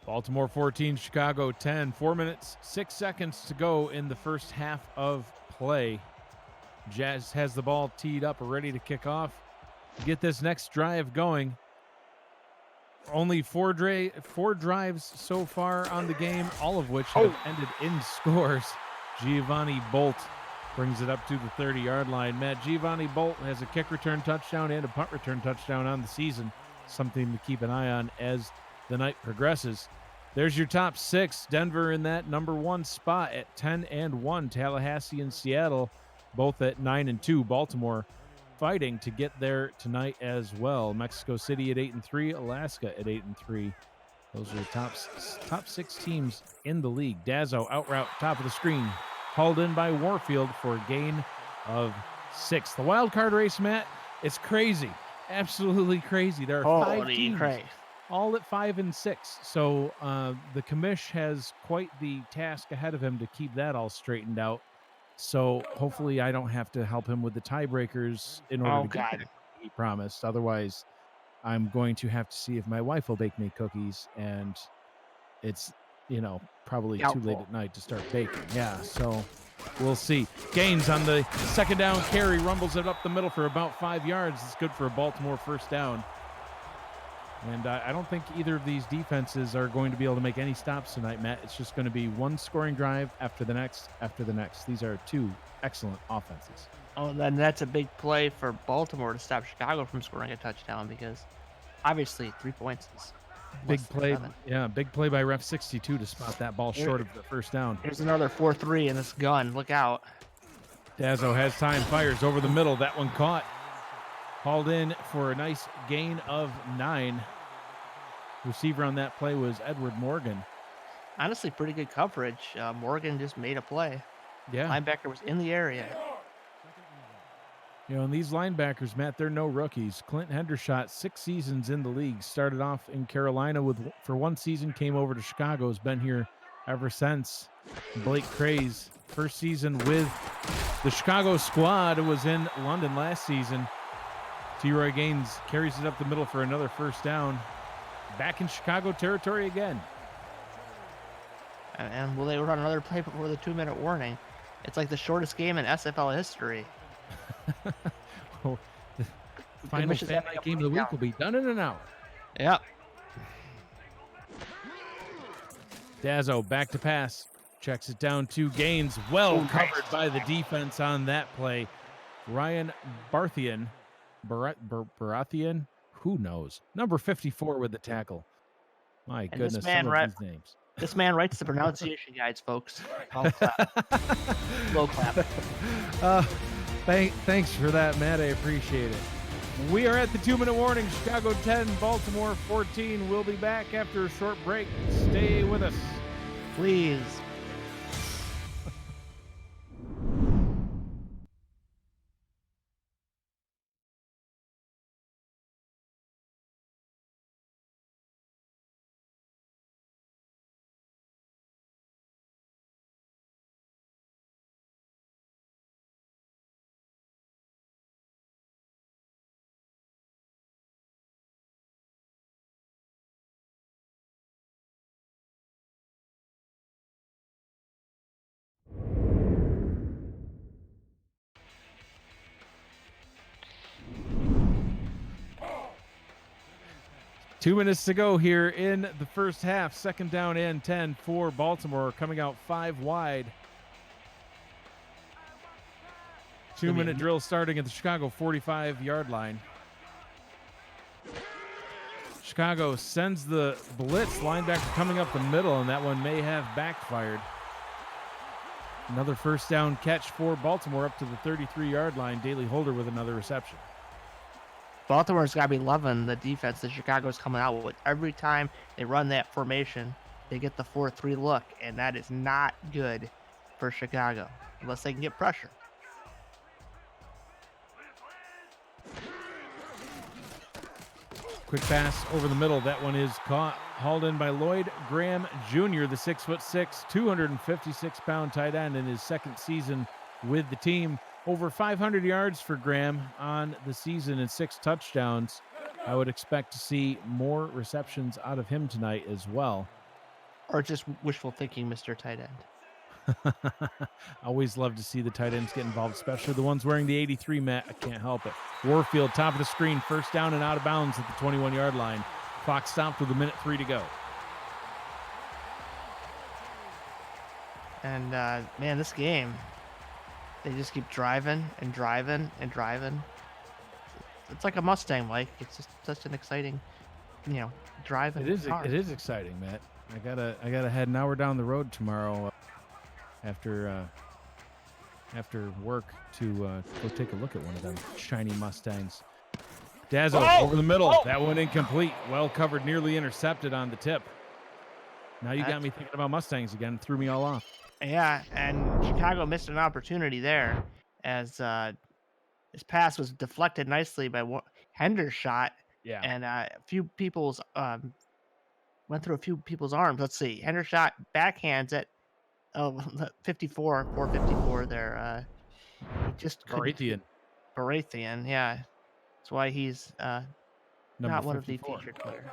Baltimore 14, Chicago 10. 4 minutes, 6 seconds to go in the first half of play. Jazz has the ball teed up, ready to kick off. Get this next drive going. Only four drives so far on the game, all of which have ended in scores. Giovanni Bolt brings it up to the 30-yard line. Matt, Giovanni Bolt has a kick return touchdown and a punt return touchdown on the season. Something to keep an eye on as the night progresses. There's your top 6. Denver in that number 1 spot at 10-1. Tallahassee and Seattle both at 9-2. Baltimore fighting to get there tonight as well. Mexico City at 8-3. Alaska at 8-3. Those are the top 6 teams in the league. Dazzo out route, top of the screen, hauled in by Warfield for a gain of 6. The wild card race, Matt, it's crazy, absolutely crazy. There are 5 teams, all at 5 and 6. So the commish has quite the task ahead of him to keep that all straightened out. So hopefully I don't have to help him with the tiebreakers in order to get that he promised. Otherwise, I'm going to have to see if my wife will bake me cookies, and it's, probably too late at night to start baking. Yeah, so we'll see. Gaines on the second down carry, rumbles it up the middle for about 5 yards. It's good for a Baltimore first down. And I don't think either of these defenses are going to be able to make any stops tonight, Matt. It's just going to be one scoring drive after the next, after the next. These are 2 excellent offenses. Oh, then that's a big play for Baltimore to stop Chicago from scoring a touchdown, because obviously 3 points is big play. 7. Yeah, big play by ref 62 to spot that ball short of the first down. Here's another 4-3 in this gun. Look out. Dazzo has time, fires over the middle. That one caught. Hauled in for a nice gain of 9. Receiver on that play was Edward Morgan. Honestly, pretty good coverage. Morgan just made a play. Yeah. Linebacker was in the area. And these linebackers, Matt, they're no rookies. Clint Hendershot, 6 seasons in the league, started off in Carolina for 1 season, came over to Chicago, has been here ever since. Blake Craze, first season with the Chicago squad, was in London last season. T-Roy Gaines carries it up the middle for another first down. Back in Chicago territory again. And will they run another play before the 2-minute warning? It's like the shortest game in SFL history. Oh, the final Fan Night game of the week will be done in an hour. Yep. Dazzo back to pass. Checks it down to Gaines. Well covered by the defense on that play. Ryan Barthian. Barathian? Who knows? Number 54 with the tackle. My goodness, some of these names. This man writes the pronunciation guides, folks. I'll clap. Low clap. Thanks for that, Matt. I appreciate it. We are at the 2-minute warning. Chicago 10, Baltimore 14. We'll be back after a short break. Stay with us. Please. Two minutes to go here in the first half. Second down and 10 for Baltimore, coming out 5 wide. 2-minute drill starting at the Chicago 45-yard line. Chicago sends the blitz, linebacker coming up the middle, and that one may have backfired. Another first down catch for Baltimore up to the 33-yard line. Daley Holder with another reception. Baltimore's got to be loving the defense that Chicago's coming out with. Every time they run that formation, they get the 4-3 look, and that is not good for Chicago unless they can get pressure. Quick pass over the middle. That one is caught, hauled in by Lloyd Graham Jr., the 6'6", 256-pound tight end in his second season with the team. Over 500 yards for Graham on the season and 6 touchdowns. I would expect to see more receptions out of him tonight as well. Or just wishful thinking, Mr. Tight End. Always love to see the tight ends get involved, especially the ones wearing the 83, Matt. I can't help it. Warfield, top of the screen, first down and out of bounds at the 21-yard line. Clock stopped with 1:03 to go. And, man, this game, they just keep driving and driving and driving. It's like a Mustang, Mike. It's just such an exciting, driving. It is exciting, Matt. I gotta head an hour down the road tomorrow after work to go take a look at one of them shiny Mustangs. Dazzo over the middle. That one incomplete. Well covered, nearly intercepted on the tip. Now you got me thinking about Mustangs again. Threw me all off. Yeah, and Chicago missed an opportunity there as his pass was deflected nicely by Hendershot. Yeah. And went through a few people's arms. Let's see. Hendershot backhands it. 454 there. He just Barathian. Barathian, yeah. That's why he's not one of the 54. featured players.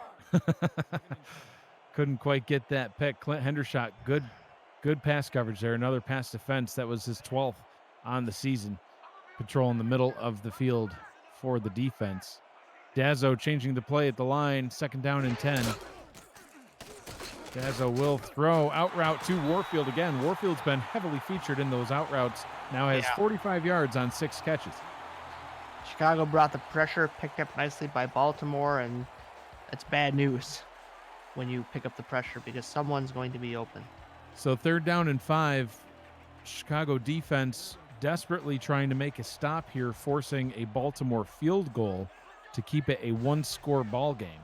Couldn't quite get that pick. Clint Hendershot, good pass coverage there. Another pass defense. That was his 12th on the season. Patrolling the middle of the field for the defense. Dazzo changing the play at the line. Second down and 10. Dazzo will throw out route to Warfield again. Warfield's been heavily featured in those out routes. Now has 45 yards on 6 catches. Chicago brought the pressure, picked up nicely by Baltimore, and it's bad news when you pick up the pressure because someone's going to be open. So third down and 5. Chicago defense desperately trying to make a stop here, forcing a Baltimore field goal to keep it a 1-score ball game.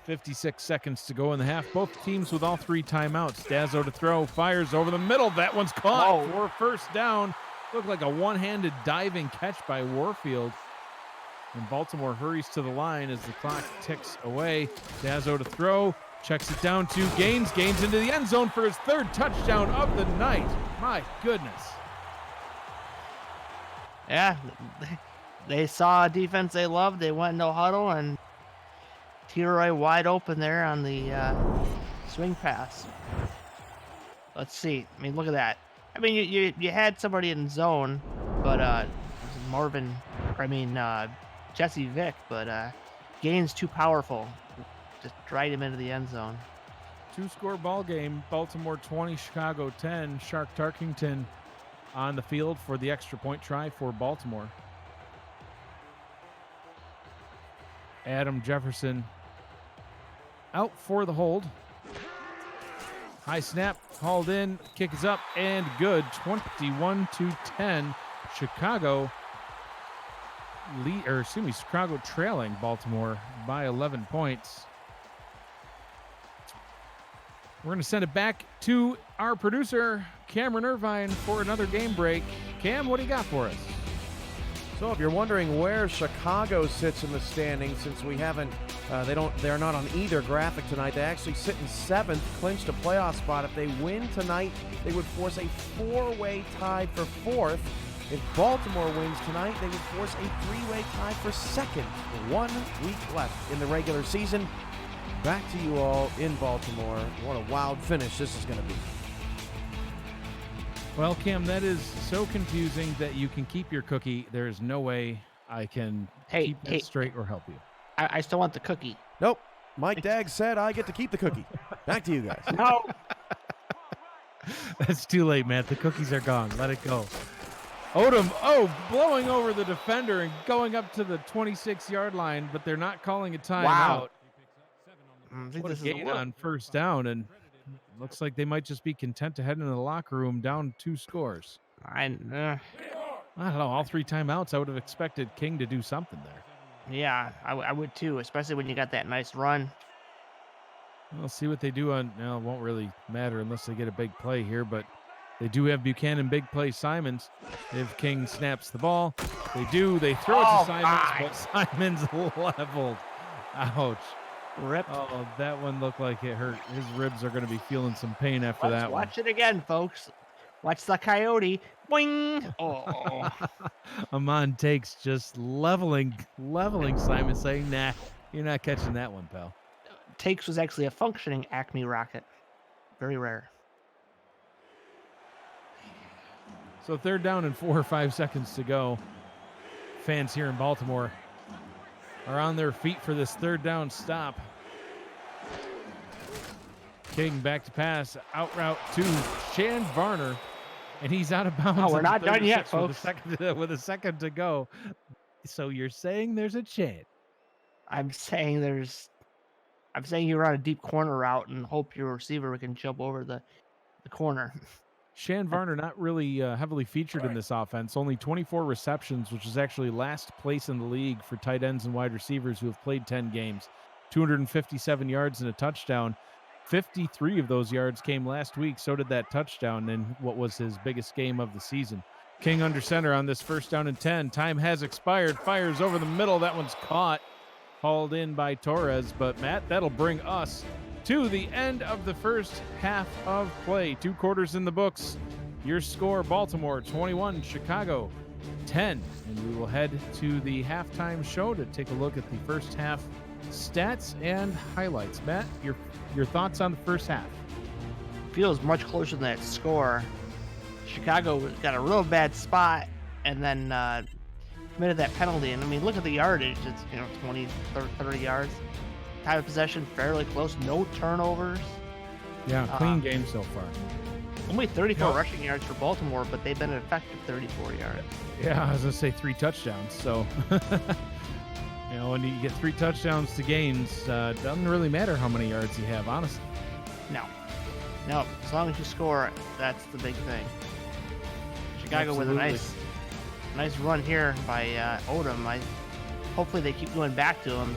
56 seconds to go in the half. Both teams with all 3 timeouts. Dazzo to throw, fires over the middle. That one's caught for first down. Looked like a one-handed diving catch by Warfield. And Baltimore hurries to the line as the clock ticks away. Dazzo to throw. Checks it down to Gaines. Gaines into the end zone for his third touchdown of the night. My goodness. Yeah, they saw a defense they loved. They went no huddle, and T-Roy wide open there on the swing pass. Let's see. I mean, look at that. I mean, you had somebody in zone, but Jesse Vick, but Gaines too powerful. Just dried him into the end zone. 2-score ball game. Baltimore 20, Chicago 10. Shark Tarkington on the field for the extra point try for Baltimore. Adam Jefferson out for the hold. High snap, hauled in, kick is up and good. 21-10. Chicago Chicago trailing Baltimore by 11 points. We're going to send it back to our producer, Cameron Irvine, for another game break. Cam, what do you got for us? So if you're wondering where Chicago sits in the standings, since we haven't, they're not on either graphic tonight. They actually sit in 7th, clinched a playoff spot. If they win tonight, they would force a 4-way tie for 4th. If Baltimore wins tonight, they would force a 3-way tie for 2nd. 1 week left in the regular season. Back to you all in Baltimore. What a wild finish this is going to be. Well, Cam, that is so confusing that you can keep your cookie. There is no way I can keep it straight or help you. I still want the cookie. Nope. Mike Dagg said I get to keep the cookie. Back to you guys. No. That's too late, Matt. The cookies are gone. Let it go. Odom, blowing over the defender and going up to the 26-yard line, but they're not calling a timeout. Wow. What a gain on first down, and looks like they might just be content to head into the locker room down 2 scores. I don't know. All 3 timeouts, I would have expected King to do something there. Yeah, I would too, especially when you got that nice run. We'll see what they do on. It won't really matter unless they get a big play here, but they do have Buchanan big play Simons. If King snaps the ball, they do. They throw it to Simons, but Simons leveled. Ouch. Ripped. Oh, that one looked like it hurt. His ribs are going to be feeling some pain after that one. Watch it again, folks. Watch the coyote. Boing. Oh. Amon takes just leveling Simon, saying, nah, you're not catching that one, pal. Takes was actually a functioning Acme rocket. Very rare. So 3rd down and 4 or 5 seconds to go. Fans here in Baltimore are on their feet for this 3rd down stop. King back to pass, out route to Shan Varner, and he's out of bounds. Oh, we're not done yet, folks. With a second to go. So you're saying there's a chance? I'm saying you run a deep corner route and hope your receiver can jump over the corner. Shan Varner not really heavily featured in this offense. Only 24 receptions, which is actually last place in the league for tight ends and wide receivers who have played 10 games. 257 yards and a touchdown. 53 of those yards came last week. So did that touchdown in what was his biggest game of the season. King under center on this 1st down and 10. Time has expired. Fires over the middle. That one's caught. Hauled in by Torres. But, Matt, that'll bring us to the end of the first half of play. 2 quarters in the books. Your score, Baltimore 21, Chicago 10. And we will head to the halftime show to take a look at the first half stats and highlights. Matt, your thoughts on the first half? Feels much closer than that score. Chicago got a real bad spot and then committed that penalty. And I mean, look at the yardage. It's 20, 30 yards. Time of possession fairly close. No turnovers. Yeah, clean game so far. Only 34 rushing yards for Baltimore, but they've been an effective 34 yards. Yeah, I was gonna say 3 touchdowns. So. When you get 3 touchdowns to Gaines, doesn't really matter how many yards you have, honestly. No, as long as you score, that's the big thing. Chicago Absolutely. With a nice run here by Odom. Hopefully they keep going back to him.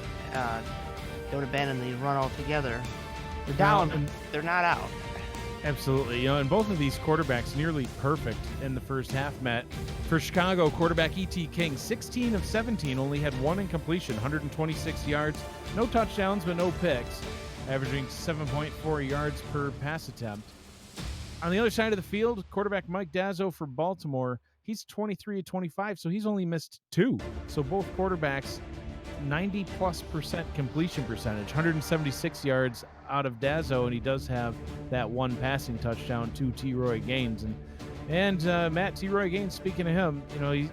Don't abandon the run altogether. They're down, but they're not out. Absolutely. And both of these quarterbacks nearly perfect in the first half, Matt. For Chicago, quarterback E.T. King, 16 of 17, only had one incompletion, 126 yards, no touchdowns, but no picks, averaging 7.4 yards per pass attempt. On the other side of the field, quarterback Mike Dazzo for Baltimore, he's 23 of 25, so he's only missed 2. So both quarterbacks 90+% completion percentage, 176 yards out of Dazzo, and he does have that one passing touchdown to T. Roy Gaines. And Matt, T. Roy Gaines, speaking of him, he's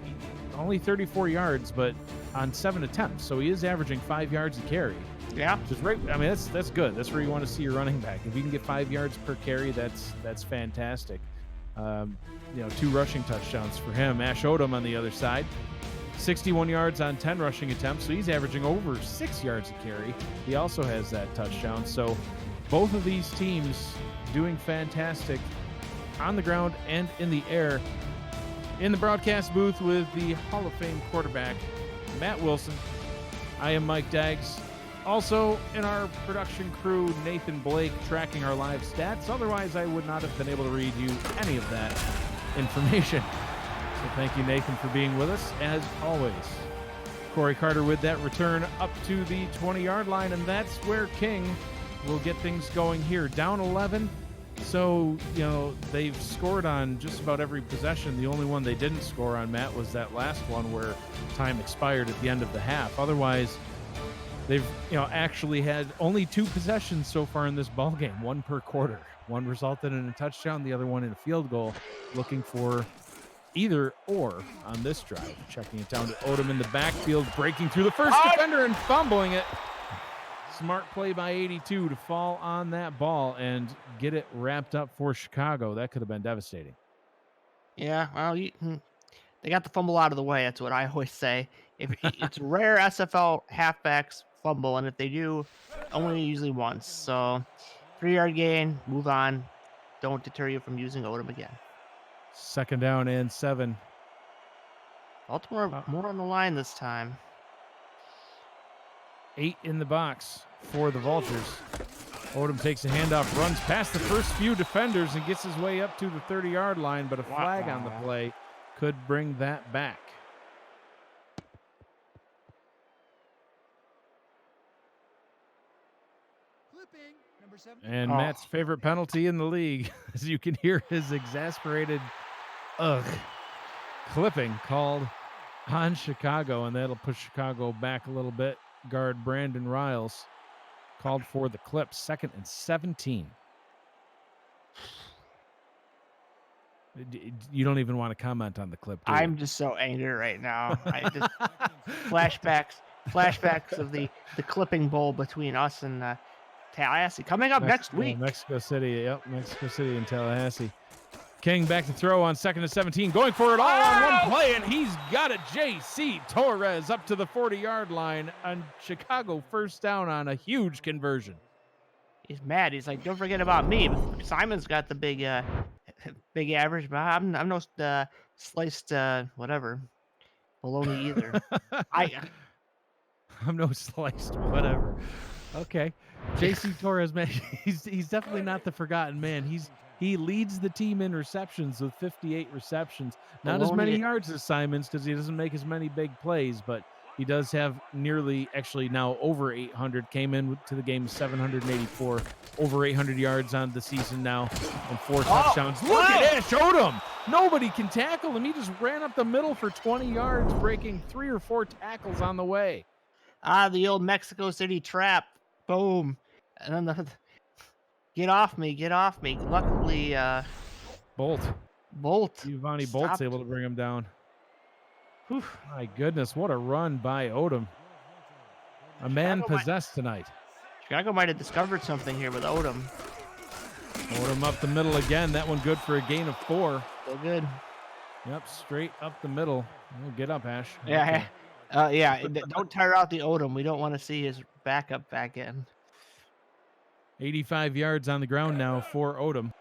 only 34 yards, but on 7 attempts, so he is averaging 5 yards a carry. Yeah, which is right. I mean, that's good. That's where you want to see your running back. If you can get 5 yards per carry, that's fantastic. 2 rushing touchdowns for him. Ash Odom on the other side, 61 yards on 10 rushing attempts, so he's averaging over 6 yards a carry. He also has that touchdown. So both of these teams doing fantastic on the ground and in the air. In the broadcast booth with the Hall of Fame quarterback, Matt Wilson, I am Mike Daggs. Also in our production crew, Nathan Blake, tracking our live stats. Otherwise, I would not have been able to read you any of that information. So thank you, Nathan, for being with us, as always. Corey Carter with that return up to the 20-yard line, and that's where King will get things going here. Down 11, so, they've scored on just about every possession. The only one they didn't score on, Matt, was that last one where time expired at the end of the half. Otherwise, they've, actually had only 2 possessions so far in this ball game, 1 per quarter. One resulted in a touchdown, the other one in a field goal, looking for either or on this drive. Checking it down to Odom in the backfield, breaking through the first defender and fumbling it. Smart play by 82 to fall on that ball and get it wrapped up for Chicago. That could have been devastating. Yeah, well, they got the fumble out of the way. That's what I always say. If it's rare SFL halfbacks fumble, and if they do, only usually once. So 3-yard gain, move on. Don't deter you from using Odom again. 2nd down and 7. Baltimore more on the line this time. 8 in the box for the Vultures. Odom takes a handoff, runs past the first few defenders, and gets his way up to the 30-yard line, but a flag on the play could bring that back. And Matt's favorite penalty in the league, as you can hear his exasperated clipping called on Chicago, and that'll push Chicago back a little bit. Guard Brandon Riles called for the clip, 2nd and 17. You don't even want to comment on the clip, do you? I'm just so angry right now. I just flashbacks of the clipping bowl between us and Tallahassee coming up next week. Mexico City, Mexico City and Tallahassee. King back to throw on 2nd and 17, going for it all on one play, and he's got it. J.C. Torres up to the 40-yard line on Chicago, first down on a huge conversion. He's mad. He's like, don't forget about me. Simon's got the big average, but I'm no sliced whatever bologna either. I'm no sliced whatever. Okay, J.C. Torres, man, he's definitely not the forgotten man. He leads the team in receptions with 58 receptions. Not as many yards as Simons because he doesn't make as many big plays, but he does have actually now over 800. Came in to the game 784, over 800 yards on the season now, and 4 touchdowns. Look at Ash Odom. Nobody can tackle him. He just ran up the middle for 20 yards, breaking 3 or 4 tackles on the way. The old Mexico City trap. Boom. And then get off me. Luckily, Bolt. Giovanni Bolt's able to bring him down. Whew, my goodness, what a run by Odom. A man possessed tonight. Chicago might have discovered something here with Odom. Odom up the middle again. That one good for a gain of 4. So good. Yep, straight up the middle. Oh, get up, Ash. Yeah. Don't tire out the Odom. We don't want to see his backup back in. 85 yards on the ground now for Odom.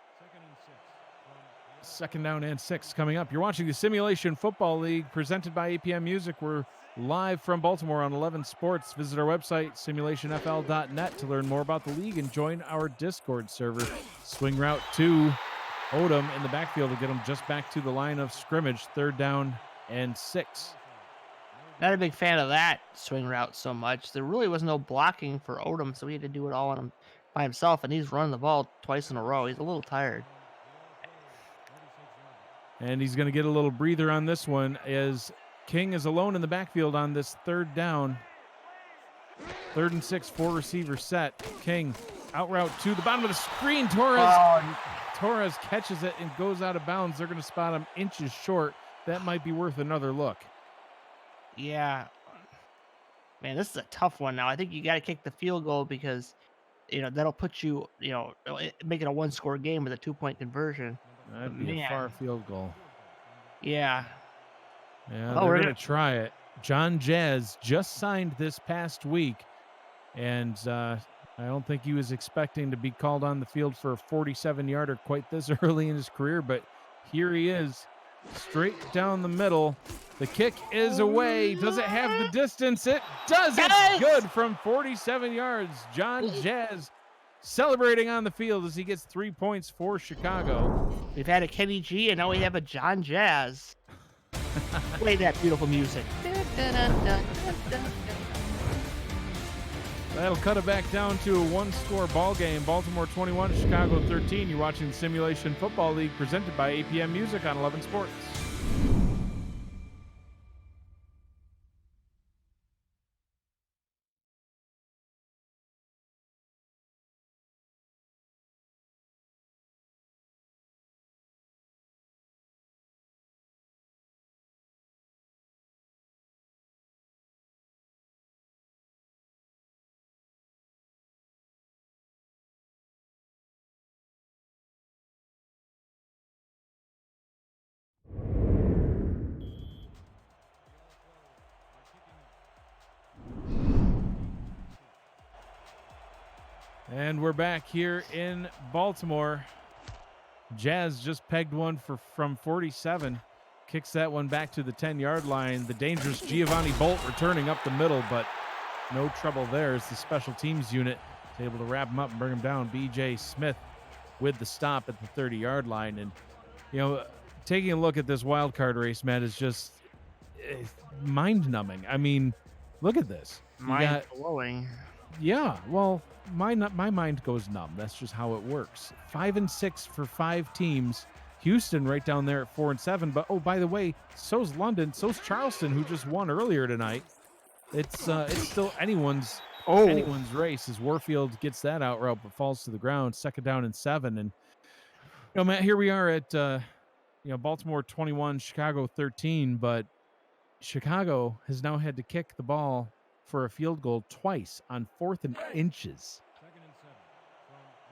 2nd down and 6 coming up. You're watching the Simulation Football League presented by APM Music. We're live from Baltimore on 11 Sports. Visit our website, simulationfl.net, to learn more about the league and join our Discord server, Swing route to Odom in the backfield to get him just back to the line of scrimmage. 3rd down and 6. Not a big fan of that swing route so much. There really was no blocking for Odom, so he had to do it all on him by himself, and he's running the ball twice in a row. He's a little tired. And he's going to get a little breather on this one as King is alone in the backfield on this 3rd down. 3rd and 6, 4 receiver set. King out route to the bottom of the screen. Torres catches it and goes out of bounds. They're going to spot him inches short. That might be worth another look. Yeah. Man, this is a tough one now. I think you got to kick the field goal because, that'll put you, make it a 1-score game with a 2-point conversion. That'd be a far field goal. Yeah. Yeah, they're going to try it. John Jazz just signed this past week, and I don't think he was expecting to be called on the field for a 47-yarder quite this early in his career, but here he is, straight down the middle. The kick is away. Does it have the distance? It does. It's good from 47 yards. John Jazz celebrating on the field as he gets 3 points for Chicago. We've had a Kenny G, and now we have a John Jazz. Play that beautiful music. That'll cut it back down to a 1-score ball game. Baltimore 21, Chicago 13. You're watching the Simulation Football League presented by APM Music on 11 Sports. And we're back here in Baltimore. Jazz just pegged one from 47. Kicks that one back to the 10-yard line. The dangerous Giovanni Bolt returning up the middle, but no trouble there as the special teams unit is able to wrap him up and bring him down. B.J. Smith with the stop at the 30-yard line. And, taking a look at this wild card race, Matt, is just mind-numbing. I mean, look at this. Mind-blowing. Yeah, well, my mind goes numb. That's just how it works. 5-6 for 5 teams. Houston right down there at 4-7. But by the way, so's London, so's Charleston, who just won earlier tonight. It's still anyone's race as Warfield gets that out route but falls to the ground. 2nd down and 7. And Matt, here we are at Baltimore 21, Chicago 13. But Chicago has now had to kick the ball for a field goal twice on 4th and inches.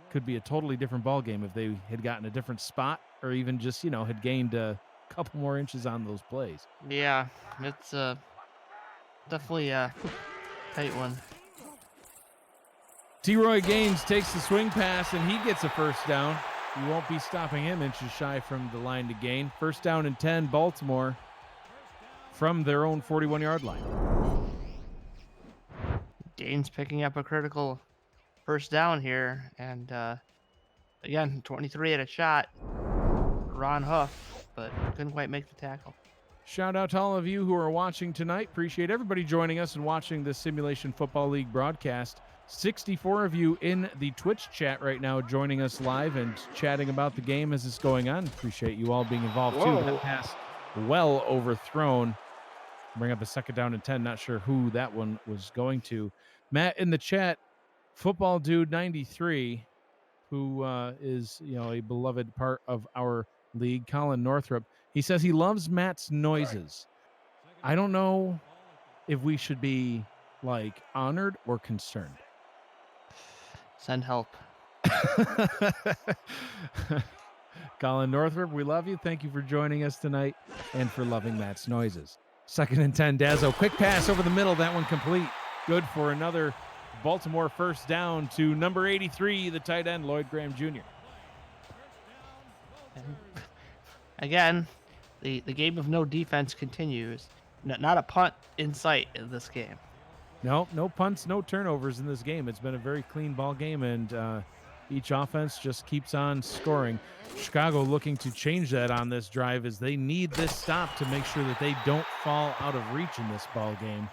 Could be a totally different ball game if they had gotten a different spot or even just, had gained a couple more inches on those plays. Yeah, it's definitely a tight one. T-Roy Gaines takes the swing pass and he gets a 1st down. You won't be stopping him inches shy from the line to gain. 1st down and 10, Baltimore from their own 41-yard line. Gaines picking up a critical 1st down here, and again, 23 at a shot. Ron Huff, but couldn't quite make the tackle. Shout out to all of you who are watching tonight. Appreciate everybody joining us and watching the Simulation Football League broadcast. 64 of you in the Twitch chat right now joining us live and chatting about the game as it's going on. Appreciate you all being involved too. That pass well overthrown. Bring up a 2nd down and 10. Not sure who that one was going to. Matt in the chat, Football Dude 93, who is a beloved part of our league, Colin Northrup. He says he loves Matt's noises. I don't know if we should be honored or concerned. Send help. Colin Northrup, we love you. Thank you for joining us tonight and for loving Matt's noises. 2nd and 10, Dazzo. Quick pass over the middle. That one complete. Good for another Baltimore 1st down to number 83, the tight end, Lloyd Graham Jr. Again, the game of no defense continues. Not a punt in sight in this game. No punts, no turnovers in this game. It's been a very clean ball game, and Each offense just keeps on scoring. Chicago looking to change that on this drive as they need this stop to make sure that they don't fall out of reach in this ball game.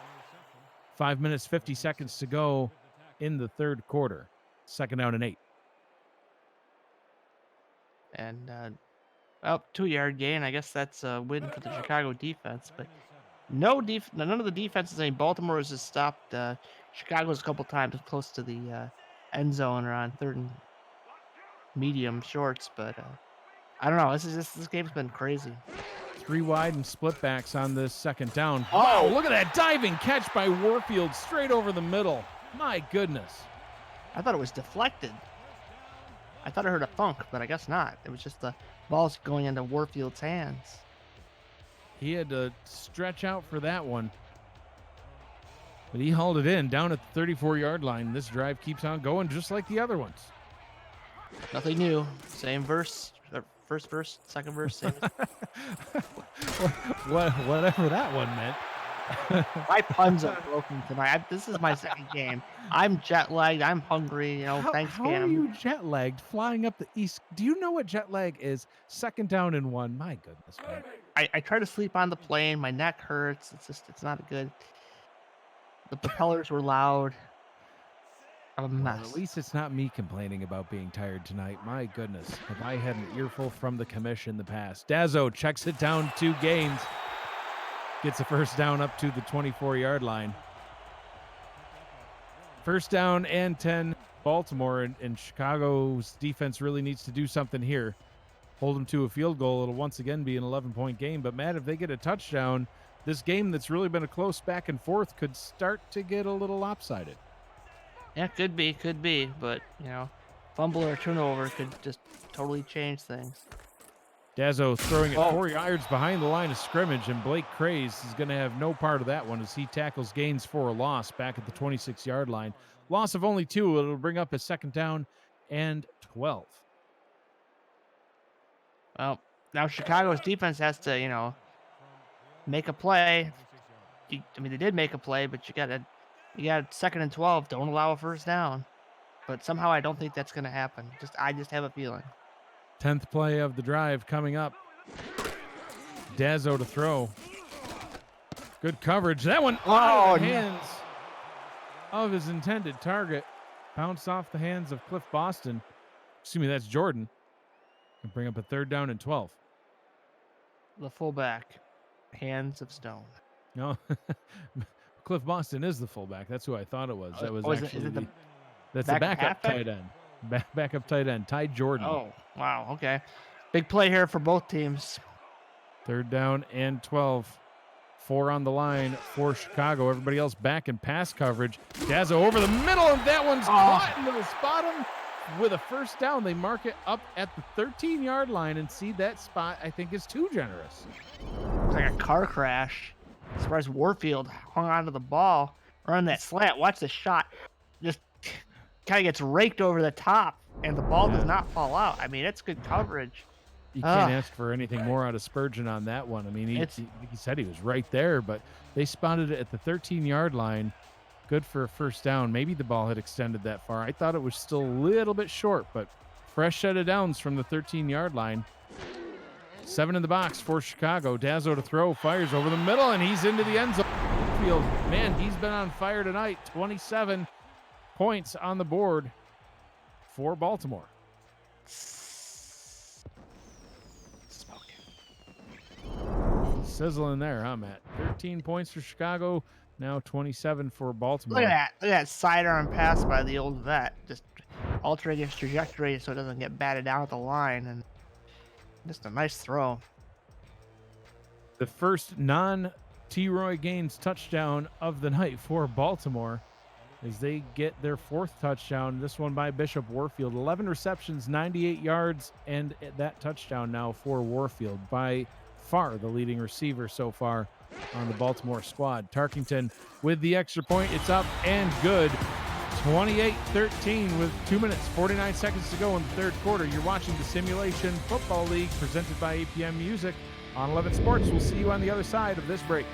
5 minutes, 50 seconds to go in the third quarter. 2nd down and 8. And 2-yard gain. I guess that's a win for the Chicago defense, but none of the defenses in Baltimore has just stopped Chicago's a couple times close to the end zone or on 3rd and medium shorts, but I don't know. This game's been crazy. 3 wide and split backs on this 2nd down. Wow, look at that diving catch by Warfield straight over the middle. My goodness. I thought it was deflected. I thought I heard a thunk, but I guess not. It was just the ball's going into Warfield's hands. He had to stretch out for that one. But he hauled it in down at the 34-yard line. This drive keeps on going just like the other ones. Nothing new. Same verse. First verse, second verse, same. Whatever that one meant. My puns are broken tonight. This is my second game. I'm jet lagged. I'm hungry. Thanks, How are you jet lagged flying up the east? Do you know what jet lag is? 2nd down and 1. My goodness, man. I try to sleep on the plane. My neck hurts. It's not good. The propellers were loud. I'm a mess. Well, at least it's not me complaining about being tired tonight. My goodness, have I had an earful from the commission in the past. Dazzo checks it down 2 gains. Gets a 1st down up to the 24-yard line. 1st down and 10, Baltimore, and Chicago's defense really needs to do something here. Hold them to a field goal. It'll once again be an 11-point game. But, Matt, if they get a touchdown, this game that's really been a close back and forth could start to get a little lopsided. Yeah, could be. But, fumble or turnover could just totally change things. Dazzo throwing it 4 yards behind the line of scrimmage, and Blake Craze is going to have no part of that one as he tackles gains for a loss back at the 26-yard line. Loss of only 2. It'll bring up a 2nd down and 12. Well, now Chicago's defense has to, make a play. They did make a play, but you got 2nd and 12. Don't allow a 1st down. But somehow I don't think that's going to happen. I just have a feeling. 10th play of the drive coming up. Dazzo to throw. Good coverage. That one out of the hands of his intended target. Bounced off the hands of Cliff Boston. Excuse me, that's Jordan. And bring up a 3rd down and 12. The fullback. Hands of stone. No. Cliff Boston is the fullback. That's who I thought it was. That was actually that's the backup tight end. Backup tight end, Ty Jordan. Oh, wow. Okay. Big play here for both teams. 3rd down and 12. 4 on the line for Chicago. Everybody else back in pass coverage. Dazzo over the middle, and that one's caught, and they'll spot him with a 1st down. They mark it up at the 13-yard line, and see that spot, I think, is too generous. It's like a car crash. As far as Warfield hung onto the ball, run that slant. Watch the shot. Just kind of gets raked over the top, and the ball does not fall out. I mean, it's good coverage. You can't ask for anything more out of Spurgeon on that one. I mean, he said he was right there, but they spotted it at the 13-yard line. Good for a 1st down. Maybe the ball had extended that far. I thought it was still a little bit short, but fresh set of downs from the 13-yard line. 7 in the box for Chicago. Dazzo to throw, fires over the middle, and he's into the end zone. Man, he's been on fire tonight. 27 points on the board for Baltimore. Sizzling there, huh, Matt? 13 points for Chicago, now 27 for Baltimore. Look at that sidearm pass by the old vet. Just altering his trajectory so it doesn't get batted down at the line, and just a nice throw. The first non-T-Roy Gaines touchdown of the night for Baltimore as they get their 4th touchdown. This one by Bishop Warfield. 11 receptions, 98 yards, and that touchdown now for Warfield. By far the leading receiver so far on the Baltimore squad. Tarkington with the extra point. It's up and good. 28-13 with 2 minutes, 49 seconds to go in the 3rd quarter. You're watching the Simulation Football League presented by APM Music on 11 Sports. We'll see you on the other side of this break.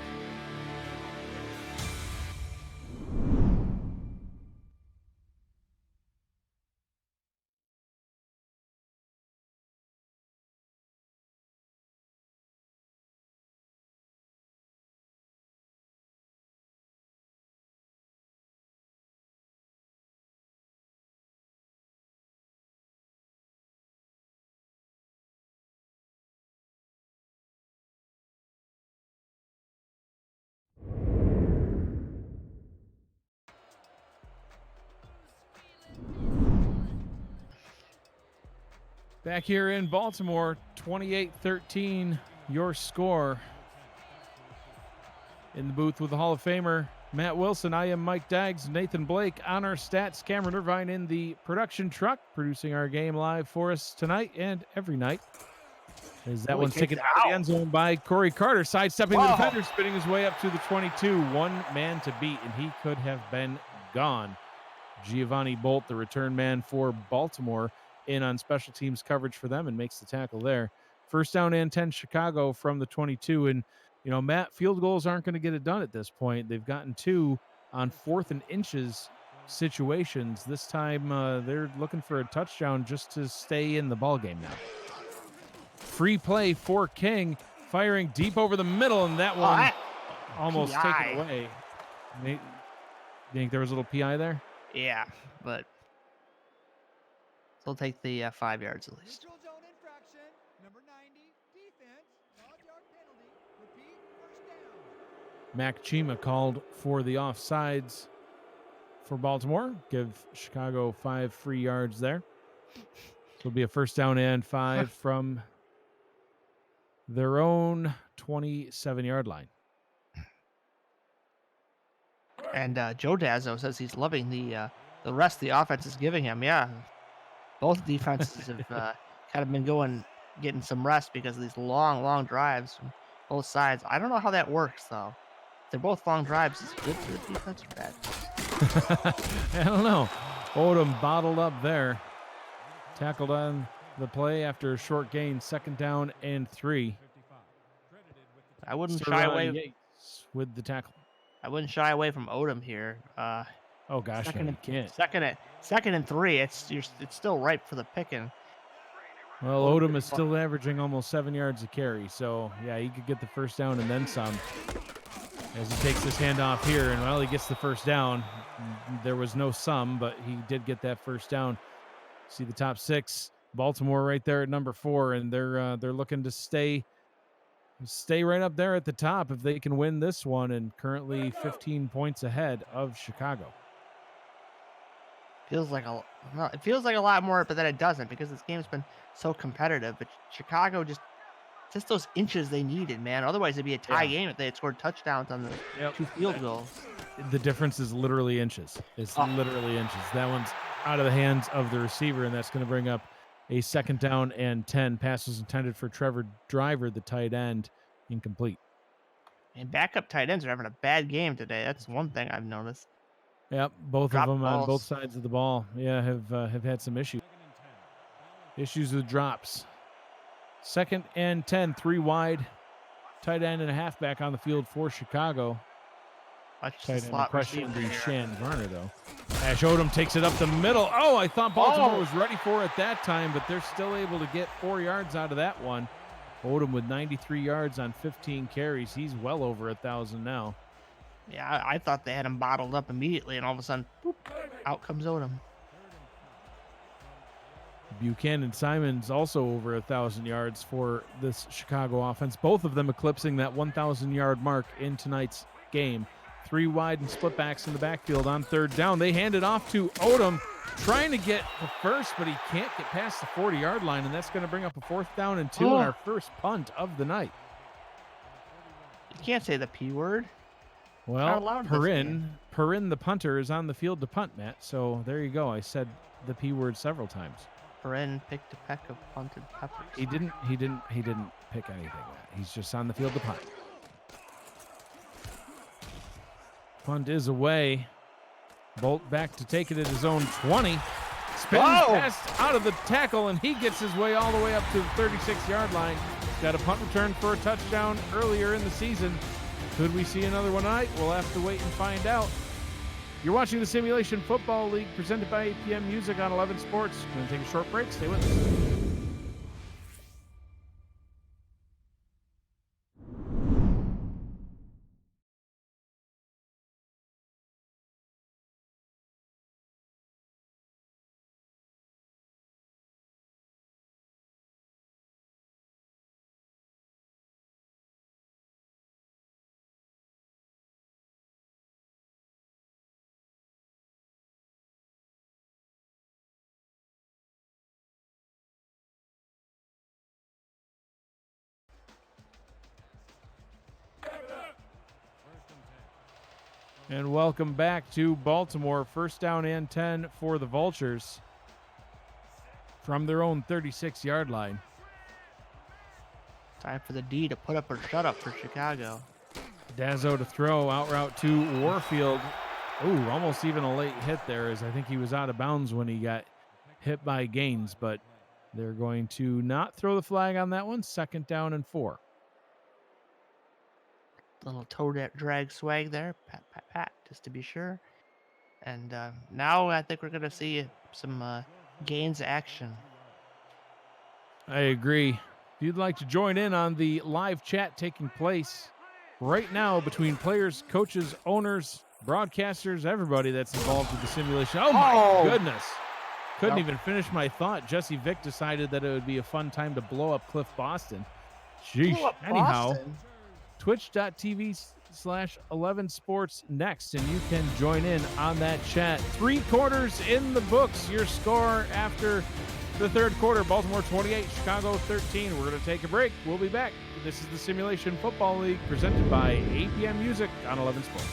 Back here in Baltimore, 28-13, your score. In the booth with the Hall of Famer, Matt Wilson, I am Mike Daggs, Nathan Blake on our stats, Cameron Irvine in the production truck, producing our game live for us tonight and every night. As that one's taken out of the end zone by Corey Carter, sidestepping the defender, spinning his way up to the 22. One man to beat, and he could have been gone. Giovanni Bolt, the return man for Baltimore, in on special teams coverage for them and makes the tackle there. First down and 10 Chicago from the 22. And, you know, Matt, field goals aren't going to get it done at this point. They've gotten 2 on 4th and inches situations. This time they're looking for a touchdown just to stay in the ball game now. Free play for King, firing deep over the middle, and that one almost taken away. You think there was a little PI there? Yeah, but they'll take the 5 yards at least. Neutral zone infraction, number 90, defense, 5-yard penalty, repeat, first down. Mac Chima called for the offsides for Baltimore. Give Chicago 5 free yards there. So it'll be a first down and 5 from their own 27-yard line. And Joe Dazzo says he's loving the rest the offense is giving him. Yeah, both defenses have kind of been getting some rest because of these long drives from both sides. I don't know how that works though. They're both long drives. Is it good for the defense or bad? I don't know. Odom bottled up there. Tackled on the play after a short gain. Second down and 3. I wouldn't shy away Yates with the tackle. I wouldn't shy away from Odom here. Oh gosh, second no, you can't. Second and 3. It's still ripe for the picking. Well, Odom is still averaging almost 7 yards a carry, so yeah, he could get the first down and then some. As he takes this handoff here, and well, he gets the first down. There was no sum, but he did get that first down. See the top 6, Baltimore right there at number 4, and they're looking to stay right up there at the top if they can win this one, and currently 15 points ahead of Chicago. It feels like a lot more, but then it doesn't because this game's been so competitive. But Chicago just those inches they needed, man. Otherwise, it'd be a tie game if they had scored touchdowns on the 2 field goals. The difference is literally inches. It's literally inches. That one's out of the hands of the receiver, and that's going to bring up a second down and 10. Pass was intended for Trevor Driver, the tight end, incomplete. And backup tight ends are having a bad game today. That's one thing I've noticed. Yep, both Drop of them balls. on both sides of the ball. Yeah, have had some issues. Issues with drops. Second and 10, 3 wide. Tight end and a halfback on the field for Chicago. Tight end question would be Shan Varner, though. Ash Odom takes it up the middle. Oh, I thought Baltimore was ready for it that time, but they're still able to get 4 yards out of that one. Odom with 93 yards on 15 carries. He's well over 1,000 now. Yeah, I thought they had him bottled up immediately, and all of a sudden, boop, out comes Odom. Buchanan Simons also over 1,000 yards for this Chicago offense. Both of them eclipsing that 1,000-yard mark in tonight's game. 3 wide and split backs in the backfield on third down. They hand it off to Odom, trying to get the first, but he can't get past the 40-yard line, and that's going to bring up a 4th down and 2 and our first punt of the night. You can't say the P word. Well, Perrin, the punter, is on the field to punt, Matt. So there you go. I said the P word several times. Perrin picked a peck of punted peppers. He didn't pick anything, Matt. He's just on the field to punt. Punt is away. Bolt back to take it at his own 20. Spins past out of the tackle, and he gets his way all the way up to the 36-yard line. Got a punt return for a touchdown earlier in the season. Could we see another one tonight? We'll have to wait and find out. You're watching the Simulation Football League presented by APM Music on 11 Sports. We're going to take a short break. Stay with us. And welcome back to Baltimore. First down and 10 for the Vultures from their own 36-yard line. Time for the D to put up or shut up for Chicago. Dazzo to throw, out route to Warfield. Ooh, almost even a late hit there, as I think he was out of bounds when he got hit by Gaines, but they're going to not throw the flag on that one. Second down and 4. Little toe drag swag there. Pat, pat, pat, just to be sure. And now I think we're going to see some Gaines action. I agree. If you'd like to join in on the live chat taking place right now between players, coaches, owners, broadcasters, everybody that's involved with the simulation. Oh my goodness. Couldn't even finish my thought. Jesse Vick decided that it would be a fun time to blow up Cliff Boston. Sheesh. Anyhow, twitch.tv/11 Sports next, and you can join in on that chat. 3 quarters in the books. Your score after the third quarter: Baltimore 28, Chicago 13. We're going to take a break. We'll be back. This is the Simulation Football League presented by APM Music on 11 Sports.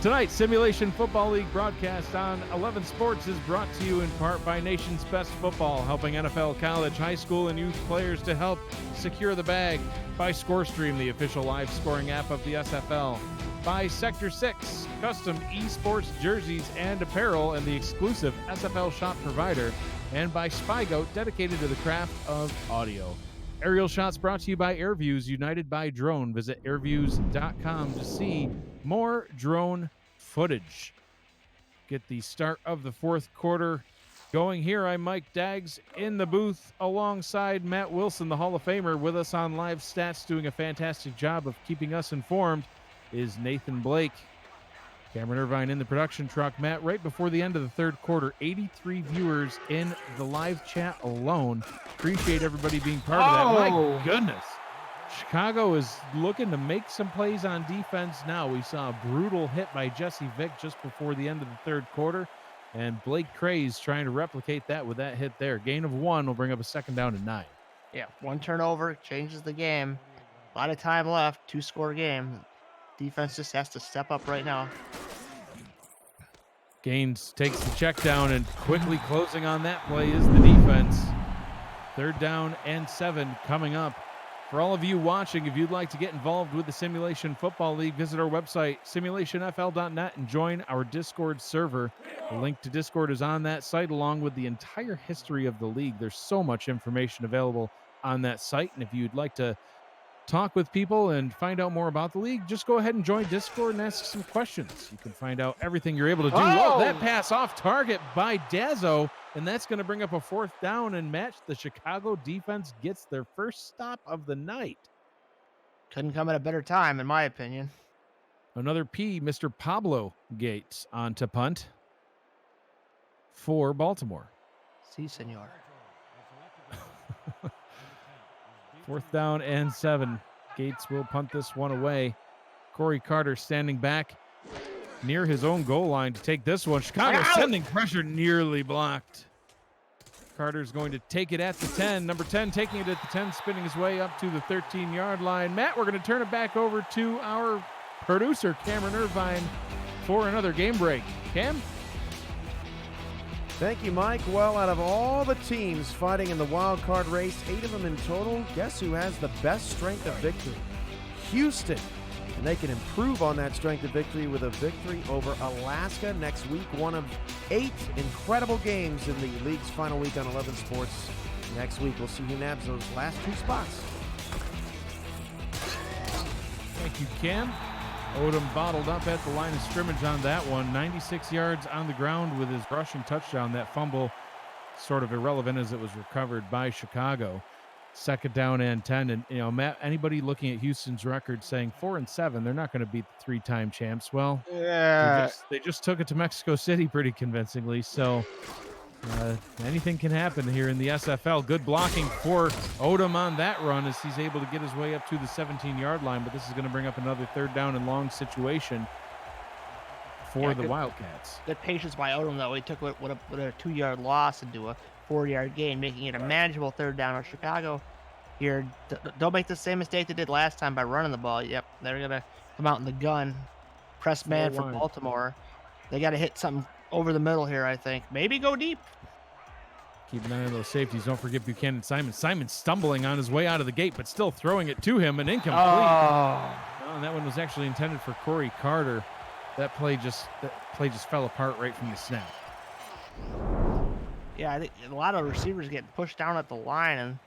Tonight's Simulation Football League broadcast on 11 Sports is brought to you in part by Nation's Best Football, helping NFL, college, high school, and youth players to help secure the bag. By ScoreStream, the official live scoring app of the SFL. By Sector 6, custom esports jerseys and apparel and the exclusive SFL shop provider. And by SpyGoat, dedicated to the craft of audio. Aerial shots brought to you by AirViews, united by drone. Visit airviews.com to see more drone footage. Get the start of the fourth quarter going here. I'm Mike Daggs in the booth alongside Matt Wilson, the Hall of Famer. With us on live stats, doing a fantastic job of keeping us informed, is Nathan Blake. Cameron Irvine in the production truck. Matt, right before the end of the third quarter, 83 viewers in the live chat alone. Appreciate everybody being part of that. My goodness. Chicago is looking to make some plays on defense now. We saw a brutal hit by Jesse Vick just before the end of the third quarter, and Blake Craze trying to replicate that with that hit there. Gain of 1 will bring up a second down and 9. Yeah, 1 turnover changes the game. A lot of time left, 2-score game. Defense just has to step up right now. Gaines takes the check down, and quickly closing on that play is the defense. Third down and 7 coming up For all of you watching, if you'd like to get involved with the Simulation Football League, visit our website, simulationfl.net, and join our Discord server. The link to Discord is on that site, along with the entire history of the league. There's so much information available on that site, and if you'd like to talk with people and find out more about the league, just go ahead and join Discord and ask some questions. You can find out everything you're able to do. Whoa, that pass off target by Dazzo, and that's going to bring up a 4th down and match. The Chicago defense gets their first stop of the night. Couldn't come at a better time, in my opinion. Another P, Mr. Pablo Gates on to punt for Baltimore. Si, senor. 4th down and 7. Gates will punt this one away. Corey Carter standing back near his own goal line to take this one. Chicago sending pressure, nearly blocked. Carter's going to take it at the 10. Number 10 taking it at the 10, spinning his way up to the 13-yard line. Matt, we're going to turn it back over to our producer, Cameron Irvine, for another game break. Cam? Thank you, Mike. Well, out of all the teams fighting in the wild card race, 8 of them in total, guess who has the best strength of victory? Houston. And they can improve on that strength of victory with a victory over Alaska next week. One of 8 incredible games in the league's final week on 11 Sports. Next week, we'll see who nabs those last 2 spots. Thank you, Cam. Odom bottled up at the line of scrimmage on that one. 96 yards on the ground with his rushing touchdown. That fumble sort of irrelevant as it was recovered by Chicago. 2nd down and 10. And, you know, Matt, anybody looking at Houston's record saying 4-7, they're not going to beat the 3-time champs. Well, Yeah. they just took it to Mexico City pretty convincingly. So anything can happen here in the SFL. Good blocking for Odom on that run as he's able to get his way up to the 17-yard line. But this is going to bring up another 3rd down and long situation for the Wildcats. Good patience by Odom, though. He took with a 2-yard loss into a 4-yard gain, making it a manageable 3rd down on Chicago. Here, don't make the same mistake they did last time by running the ball. Yep, they're going to come out in the gun. Press man for Baltimore. They got to hit something over the middle here, I think. Maybe go deep. Keep an eye on those safeties. Don't forget Buchanan Simon. Simon stumbling on his way out of the gate, but still throwing it to him, and incomplete. Oh, And that one was actually intended for Corey Carter. That play just fell apart right from the snap. yeah, I think a lot of receivers getting pushed down at the line,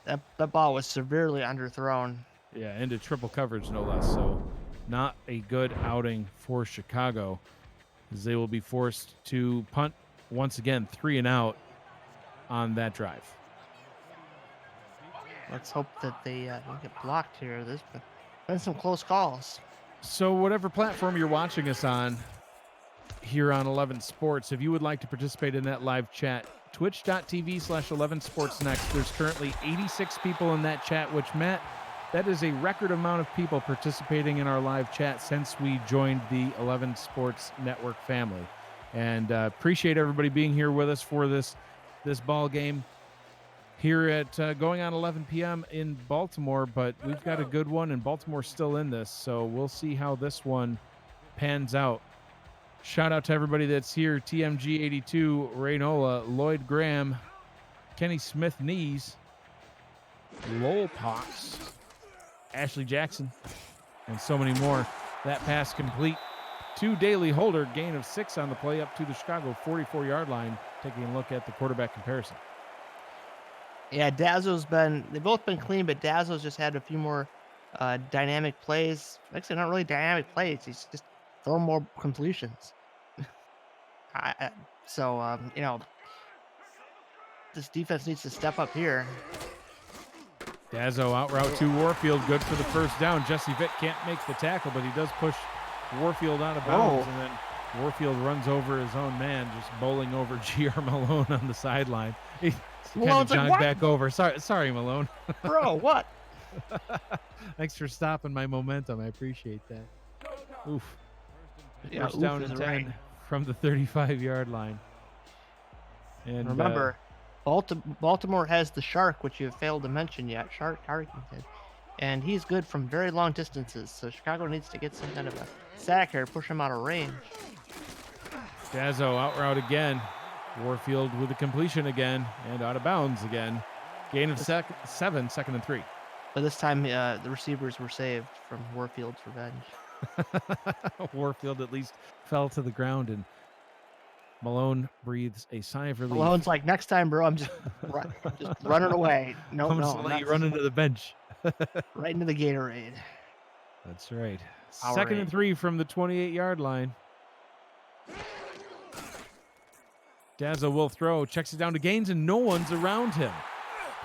and that ball was severely underthrown. Yeah, into triple coverage, no less. So not a good outing for Chicago, as they will be forced to punt once again, 3 and out on that drive. Let's hope that they don't get blocked here. There's been some close calls. So whatever platform you're watching us on here on 11 Sports, if you would like to participate in that live chat, twitch.tv/11sportsnext. There's currently 86 people in that chat, which, Matt, that is a record amount of people participating in our live chat since we joined the 11 Sports Network family. And appreciate everybody being here with us for this ball game here at going on 11 p.m. in Baltimore. But we've got a good one, and Baltimore's still in this, so we'll see how this one pans out. Shout out to everybody that's here: TMG82, Raynola, Lloyd Graham, Kenny Smith Knees, Lowell Pox, Ashley Jackson, and so many more. That pass complete to Daly Holder, gain of 6 on the play up to the Chicago 44-yard line. Taking a look at the quarterback comparison. Yeah, they've both been clean, but Dazzo's just had a few more dynamic plays. Actually, not really dynamic plays. He's just throwing more completions. This defense needs to step up here. Dazzo out route to Warfield, good for the first down. Jesse Vitt can't make the tackle, but he does push Warfield out of bounds, and then Warfield runs over his own man, just bowling over G.R. Malone on the sideline. He kind of jogged back over. Sorry, Malone. Bro, what? Thanks for stopping my momentum. I appreciate that. Oof. Yeah, First down and 10 right from the 35-yard line. And remember, Baltimore has the Shark, which you have failed to mention yet, Shark Harrington. And he's good from very long distances, so Chicago needs to get some kind of a sack here, push him out of range. Dazzo out route again. Warfield with a completion again, and out of bounds again. Gain of 7, 2nd and 3. But this time, the receivers were saved from Warfield's revenge. Warfield at least fell to the ground, and Malone breathes a sigh of relief. Malone's like, next time, bro, I'm just running away. No, I'm no, just I'm gonna let not you run into the bench. right into the Gatorade. That's right. Powerade. 2nd and 3 from the 28-yard line. Dazzle will throw, checks it down to Gaines, and no one's around him.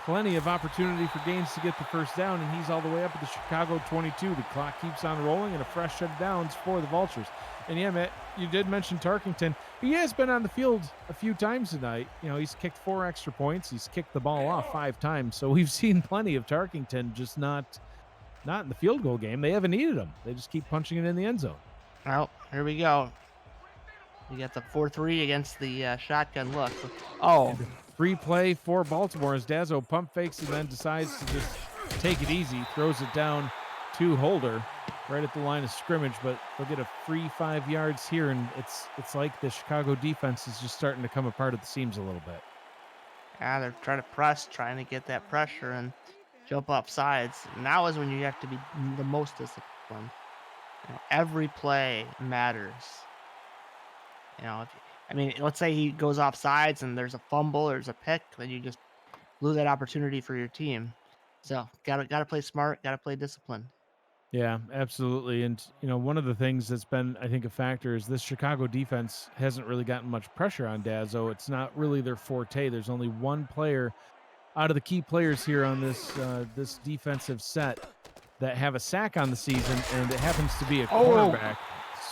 Plenty of opportunity for Gaines to get the first down, and he's all the way up at the Chicago 22. The clock keeps on rolling, and a fresh set of downs for the Vultures. And yeah, Matt, you did mention Tarkington. He has been on the field a few times tonight. You know, he's kicked 4 extra points. He's kicked the ball off 5 times. So we've seen plenty of Tarkington, just not in the field goal game. They haven't needed him. They just keep punching it in the end zone. Well, here we go. We got the 4-3 against the shotgun look. Oh, Free play for Baltimore as Dazzo pump fakes and then decides to just take it easy, throws it down to Holder right at the line of scrimmage, but they'll get a free 5 yards here, and it's like the Chicago defense is just starting to come apart at the seams a little bit. yeah, they're trying to press, trying to get that pressure and jump off sides. Now is when you have to be the most disciplined. You know, every play matters. You know, let's say he goes off sides and there's a fumble or there's a pick, then you just lose that opportunity for your team. So gotta play smart, gotta play disciplined. Yeah, absolutely. And, you know, one of the things that's been, I think, a factor is this Chicago defense hasn't really gotten much pressure on Dazzo. It's not really their forte. There's only one player out of the key players here on this this defensive set that have a sack on the season, and it happens to be a cornerback.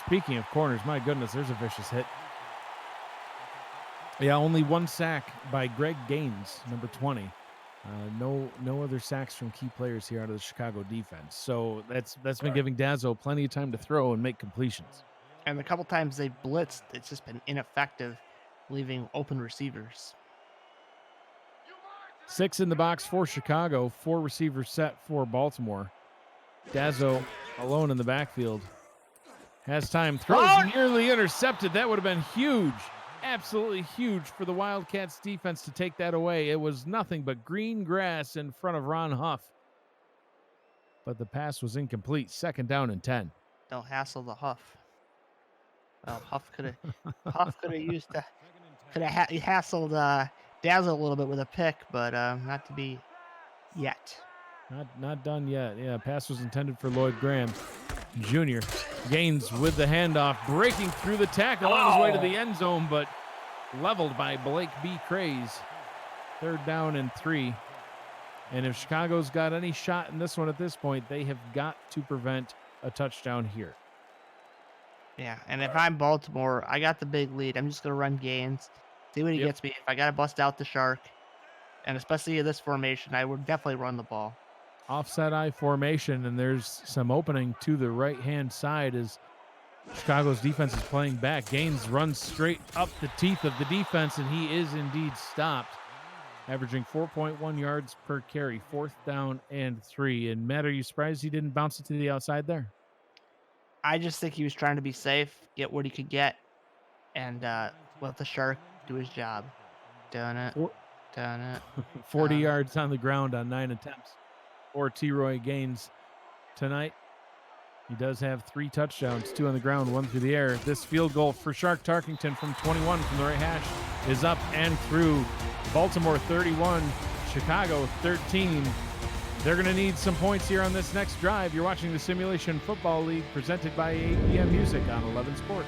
Speaking of corners, my goodness, there's a vicious hit. Yeah, only 1 sack by Greg Gaines, number 20. No other sacks from key players here out of the Chicago defense. So that's been giving Dazzo plenty of time to throw and make completions. And the couple times they've blitzed, it's just been ineffective, leaving open receivers. 6 in the box for Chicago, 4 receivers set for Baltimore. Dazzo alone in the backfield. Has time, throws nearly intercepted. That would have been huge. Absolutely huge for the Wildcats defense to take that away. It was nothing but green grass in front of Ron Huff. But the pass was incomplete. 2nd down and 10. Don't hassle the Huff. Well, Huff could have used to hassled Dazzle a little bit with a pick, but not to be yet. Not done yet. Yeah, pass was intended for Lloyd Graham Jr. Gaines with the handoff, breaking through the tackle on his way to the end zone, but leveled by Blake B. Craze. 3rd down and 3. And if Chicago's got any shot in this one at this point, they have got to prevent a touchdown here. Yeah, and if I'm Baltimore, I got the big lead. I'm just going to run Gaines, see what he gets me. If I got to bust out the shark, and especially in this formation, I would definitely run the ball. Offset I formation, and there's some opening to the right-hand side as Chicago's defense is playing back. Gaines runs straight up the teeth of the defense, and he is indeed stopped, averaging 4.1 yards per carry, 4th down and 3. And Matt, are you surprised he didn't bounce it to the outside there? I just think he was trying to be safe, get what he could get, and let the shark do his job. Done it. 40 yards on the ground on 9 attempts for T-Roy Gaines tonight. He does have 3 touchdowns, 2 on the ground, 1 through the air. This field goal for Shark Tarkington from 21 from the right hash is up and through. Baltimore 31, Chicago 13. They're going to need some points here on this next drive. You're watching the Simulation Football League presented by APM Music on 11 Sports.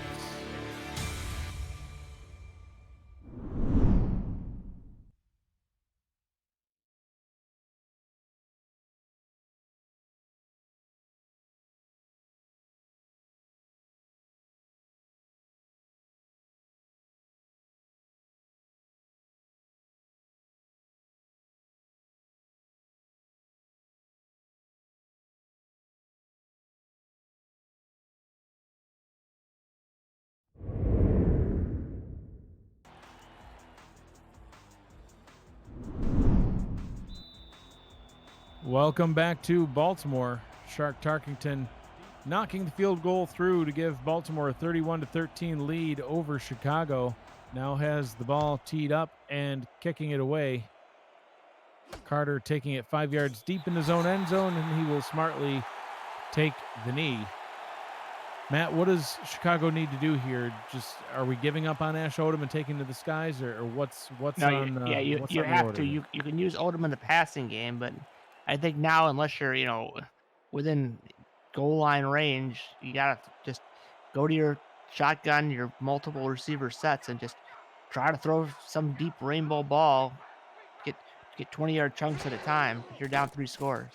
Welcome back to Baltimore. Shark Tarkington knocking the field goal through to give Baltimore a 31-13 lead over Chicago. Now has the ball teed up and kicking it away Carter taking it 5 yards deep in his own end zone, and he will smartly take the knee. Matt, what does Chicago need to do here? Just are we giving up on Ash Odom and taking to the skies, or what's No, on? you what's you on the have order to. here? You can use Odom in the passing game, but I think now, unless you're within goal line range, you gotta just go to your shotgun, your multiple receiver sets, and just try to throw some deep rainbow ball. Get 20-yard chunks at a time. If you're down 3 scores.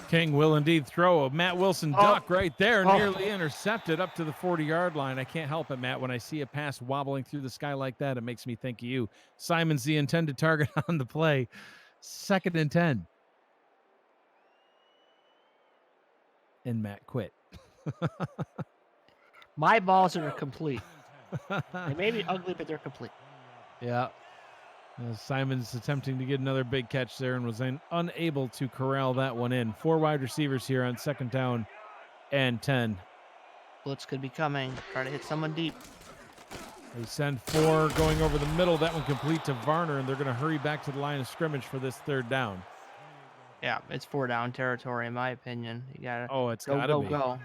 King will indeed throw a Matt Wilson Oh. duck right there, Oh. nearly intercepted up to the 40-yard line. I can't help it, Matt. When I see a pass wobbling through the sky like that, it makes me think of you. Simon's the intended target on the play. 2nd and 10. And Matt quit. My balls are complete. They may be ugly, but they're complete. Yeah. Simon's attempting to get another big catch there and was unable to corral that one in. 4 wide receivers here on 2nd down and 10. Blitz could be coming. Try to hit someone deep. They send 4 going over the middle. That one complete to Varner, and they're going to hurry back to the line of scrimmage for this 3rd down. Yeah, it's 4 down territory in my opinion. You gotta It's go, gotta go, be. go.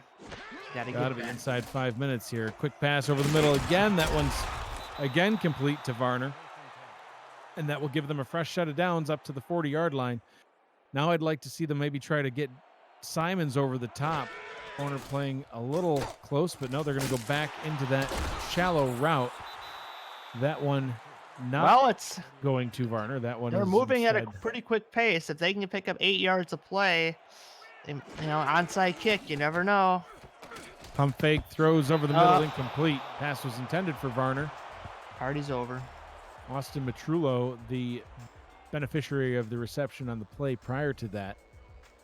Gotta Gotta get be that. inside 5 minutes here. Quick pass over the middle again. That one's again complete to Varner. And that will give them a fresh set of downs up to the 40-yard line. Now I'd like to see them maybe try to get Simons over the top. Corner playing a little close, but no, they're going to go back into that shallow route. That one not It's going to Varner. That one they're is moving at a instead pretty quick pace. If they can pick up 8 yards of play, onside kick, you never know. pump fake, throws over the middle, incomplete. Pass was intended for Varner. Party's over. Austin Matrullo, the beneficiary of the reception on the play prior to that.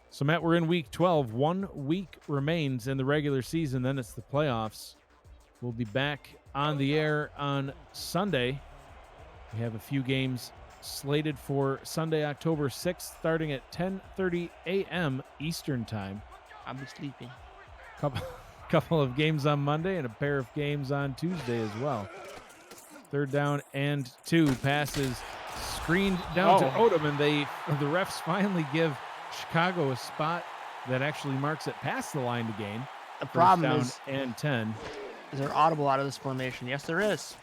So, Matt, we're in week 12. 1 week remains in the regular season. Then it's the playoffs. We'll be back on the air on Sunday. We have a few games slated for Sunday, October 6th, starting at 10:30 a.m. Eastern Time. I'll be sleeping. Couple of games on Monday and a pair of games on Tuesday as well. 3rd down and 2. Passes screened down to Odom, and the refs finally give Chicago a spot that actually marks it past the line to gain. The problem down is, and 10. is there audible out of this formation? Yes, there is.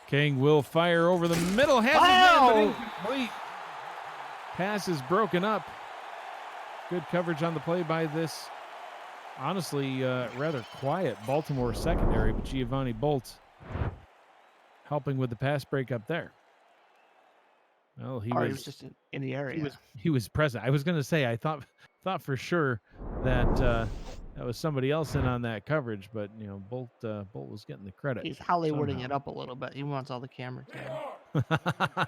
King will fire over the middle. Has his man, but incomplete. Pass is broken up. Good coverage on the play by this, honestly, rather quiet Baltimore secondary, but Giovanni Bolt helping with the pass breakup there. Well, he was just in the area. He was present. I was going to say, I thought for sure that that was somebody else in on that coverage, but Bolt was getting the credit. He's Hollywooding it up a little bit. He wants all the camera time.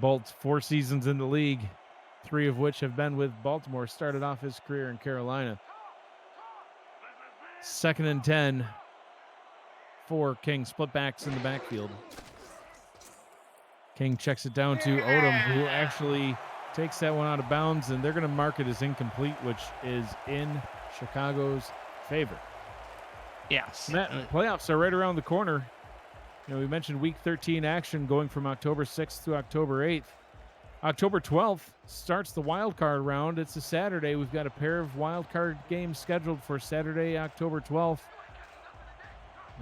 Bolt, 4 seasons in the league, 3 of which have been with Baltimore. Started off his career in Carolina. 2nd and 10 for King. Split backs in the backfield. King checks it down to Odom, who actually takes that one out of bounds, and they're going to mark it as incomplete, which is in Chicago's favor. Yes. Matt, playoffs are right around the corner. We mentioned Week 13 action going from October 6th to October 8th. October 12th starts the wild card round. It's a Saturday. We've got a pair of wild card games scheduled for Saturday, October 12th.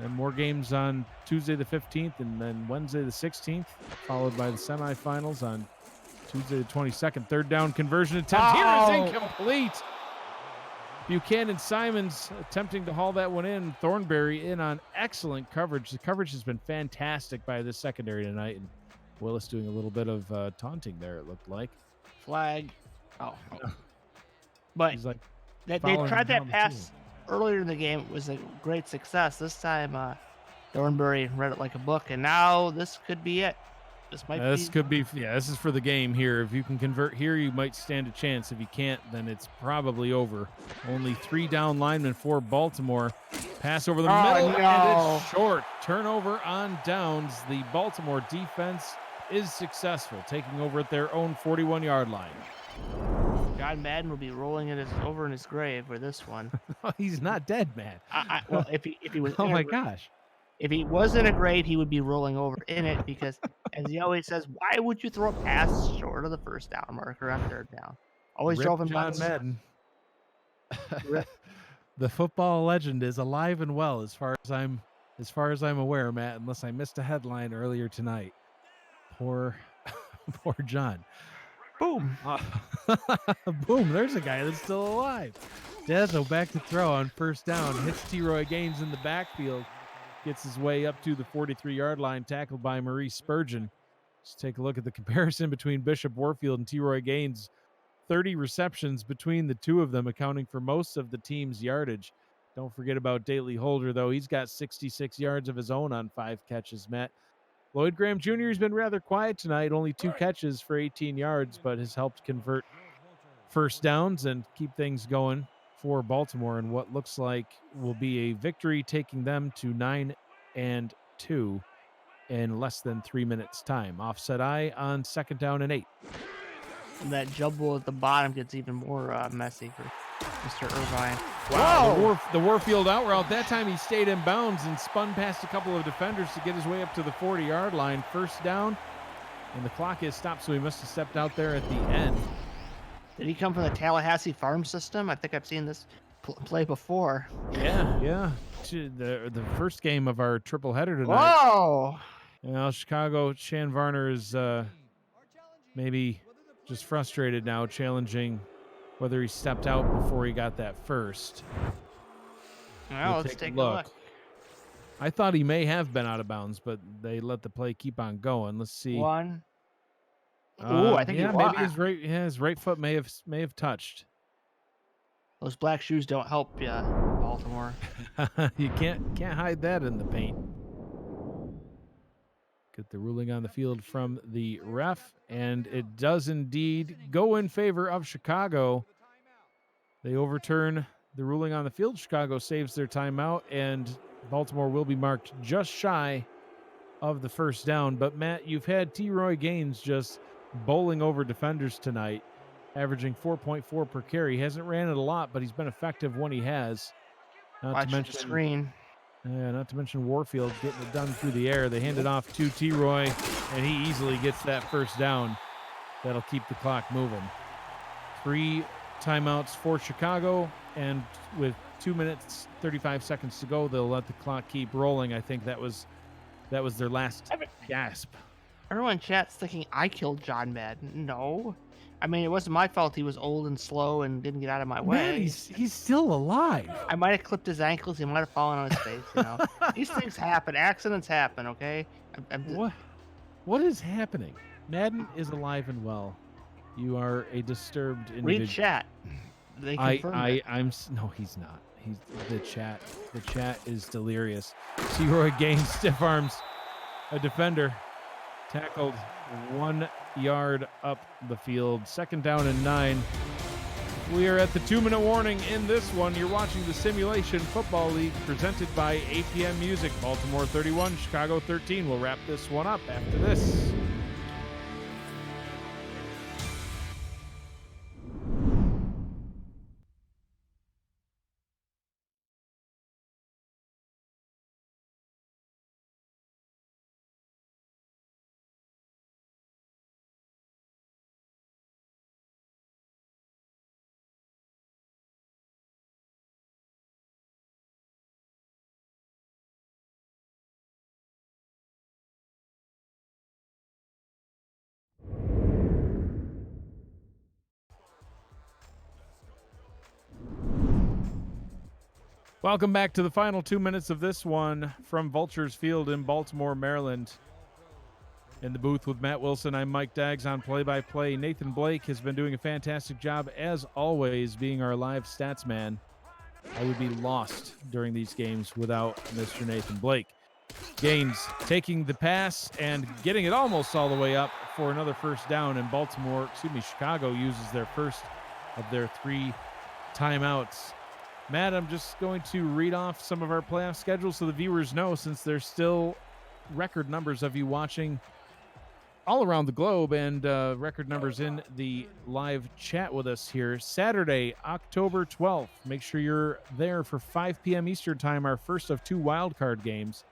And more games on Tuesday the 15th and then Wednesday the 16th, followed by the semifinals on Tuesday the 22nd. 3rd down conversion attempt. Here is incomplete. Buchanan Simons attempting to haul that one in. Thornberry in on excellent coverage. The coverage has been fantastic by this secondary tonight. And Willis doing a little bit of taunting there, it looked like. Flag. But He's like they tried that pass earlier in the game. It was a great success. This time, Thornberry read it like a book, and now this could be it. This could be. This is for the game here. If you can convert here, you might stand a chance. If you can't, then it's probably over. Only 3 down linemen for Baltimore. Pass over the middle, and it's short. Turnover on downs. The Baltimore defense is successful, taking over at their own 41-yard line. John Madden will be rolling over in his grave for this one. He's not dead, man. Well, if he was. Oh my gosh. If he was in a grade, he would be rolling over in it because, as he always says, why would you throw a pass short of the first down marker on third down? Always Rip drove him John nuts. Madden. Rip. The football legend is alive and well, as far as I'm aware, Matt. Unless I missed a headline earlier tonight. Poor John. Boom. Boom! There's a guy that's still alive. Dazo back to throw on first down. Hits T-Roy Gaines in the backfield. Gets his way up to the 43-yard line, tackled by Maurice Spurgeon. Let's take a look at the comparison between Bishop Warfield and T-Roy Gaines. 30 receptions between the two of them, accounting for most of the team's yardage. Don't forget about Daley Holder, though. He's got 66 yards of his own on 5 catches, Matt. Lloyd Graham Jr. has been rather quiet tonight, only 2 catches for 18 yards, but has helped convert first downs and keep things going for Baltimore in what looks like will be a victory, taking them to 9-2 in less than 3 minutes time. Offset I on 2nd down and 8. And that jumble at the bottom gets even more messy for Mr. Irvine. Wow, the Warfield out route. That time he stayed in bounds and spun past a couple of defenders to get his way up to the 40-yard line. First down, and the clock is stopped, so he must have stepped out there at the end. Did he come from the Tallahassee farm system? I think I've seen this play before. Yeah. The first game of our triple header tonight. Whoa! Now Chicago, Shan Varner is maybe just frustrated now, challenging whether he stepped out before he got that first. Well, let's take a look. I thought he may have been out of bounds, but they let the play keep on going. Let's see. One. Ooh, I think he was. Maybe his right foot may have touched. Those black shoes don't help you, Baltimore. You can't hide that in the paint. Get the ruling on the field from the ref, and it does indeed go in favor of Chicago. They overturn the ruling on the field. Chicago saves their timeout, and Baltimore will be marked just shy of the first down. But Matt, you've had T-Roy Gaines just bowling over defenders tonight, averaging 4.4 per carry. He hasn't ran it a lot, but he's been effective when he has. Watch the screen. Not to mention Warfield getting it done through the air. They hand it off to T-Roy, and he easily gets that first down. That'll keep the clock moving. 3 timeouts for Chicago, and with 2 minutes, 35 seconds to go, they'll let the clock keep rolling. I think that was their last gasp. Everyone in chat's thinking I killed John Madden. No. I mean, it wasn't my fault he was old and slow and didn't get out of my way. Man, he's still alive. I might have clipped his ankles. He might have fallen on his face, you know. These things happen. Accidents happen, okay? What is happening? Madden is alive and well. You are a disturbed individual. Read chat. They confirmed No, he's not. He's the chat. The chat is delirious. T-Roy Gaines stiff arms a defender. Tackled 1 yard up the field. 2nd down and 9. We are at the 2-minute warning in this one. You're watching the Simulation Football League presented by APM Music. Baltimore 31, Chicago 13. We'll wrap this one up after this. Welcome back to the final 2 minutes of this one from Vultures Field in Baltimore, Maryland. In the booth with Matt Wilson, I'm Mike Daggs on play-by-play. Nathan Blake has been doing a fantastic job, as always, being our live stats man. I would be lost during these games without Mr. Nathan Blake. Gaines taking the pass and getting it almost all the way up for another first down, and Chicago uses their first of their 3 timeouts. Matt, I'm just going to read off some of our playoff schedules so the viewers know, since there's still record numbers of you watching all around the globe and record numbers in the live chat with us here. Saturday, October 12th. Make sure you're there for 5 p.m. Eastern time, our first of 2 wildcard games.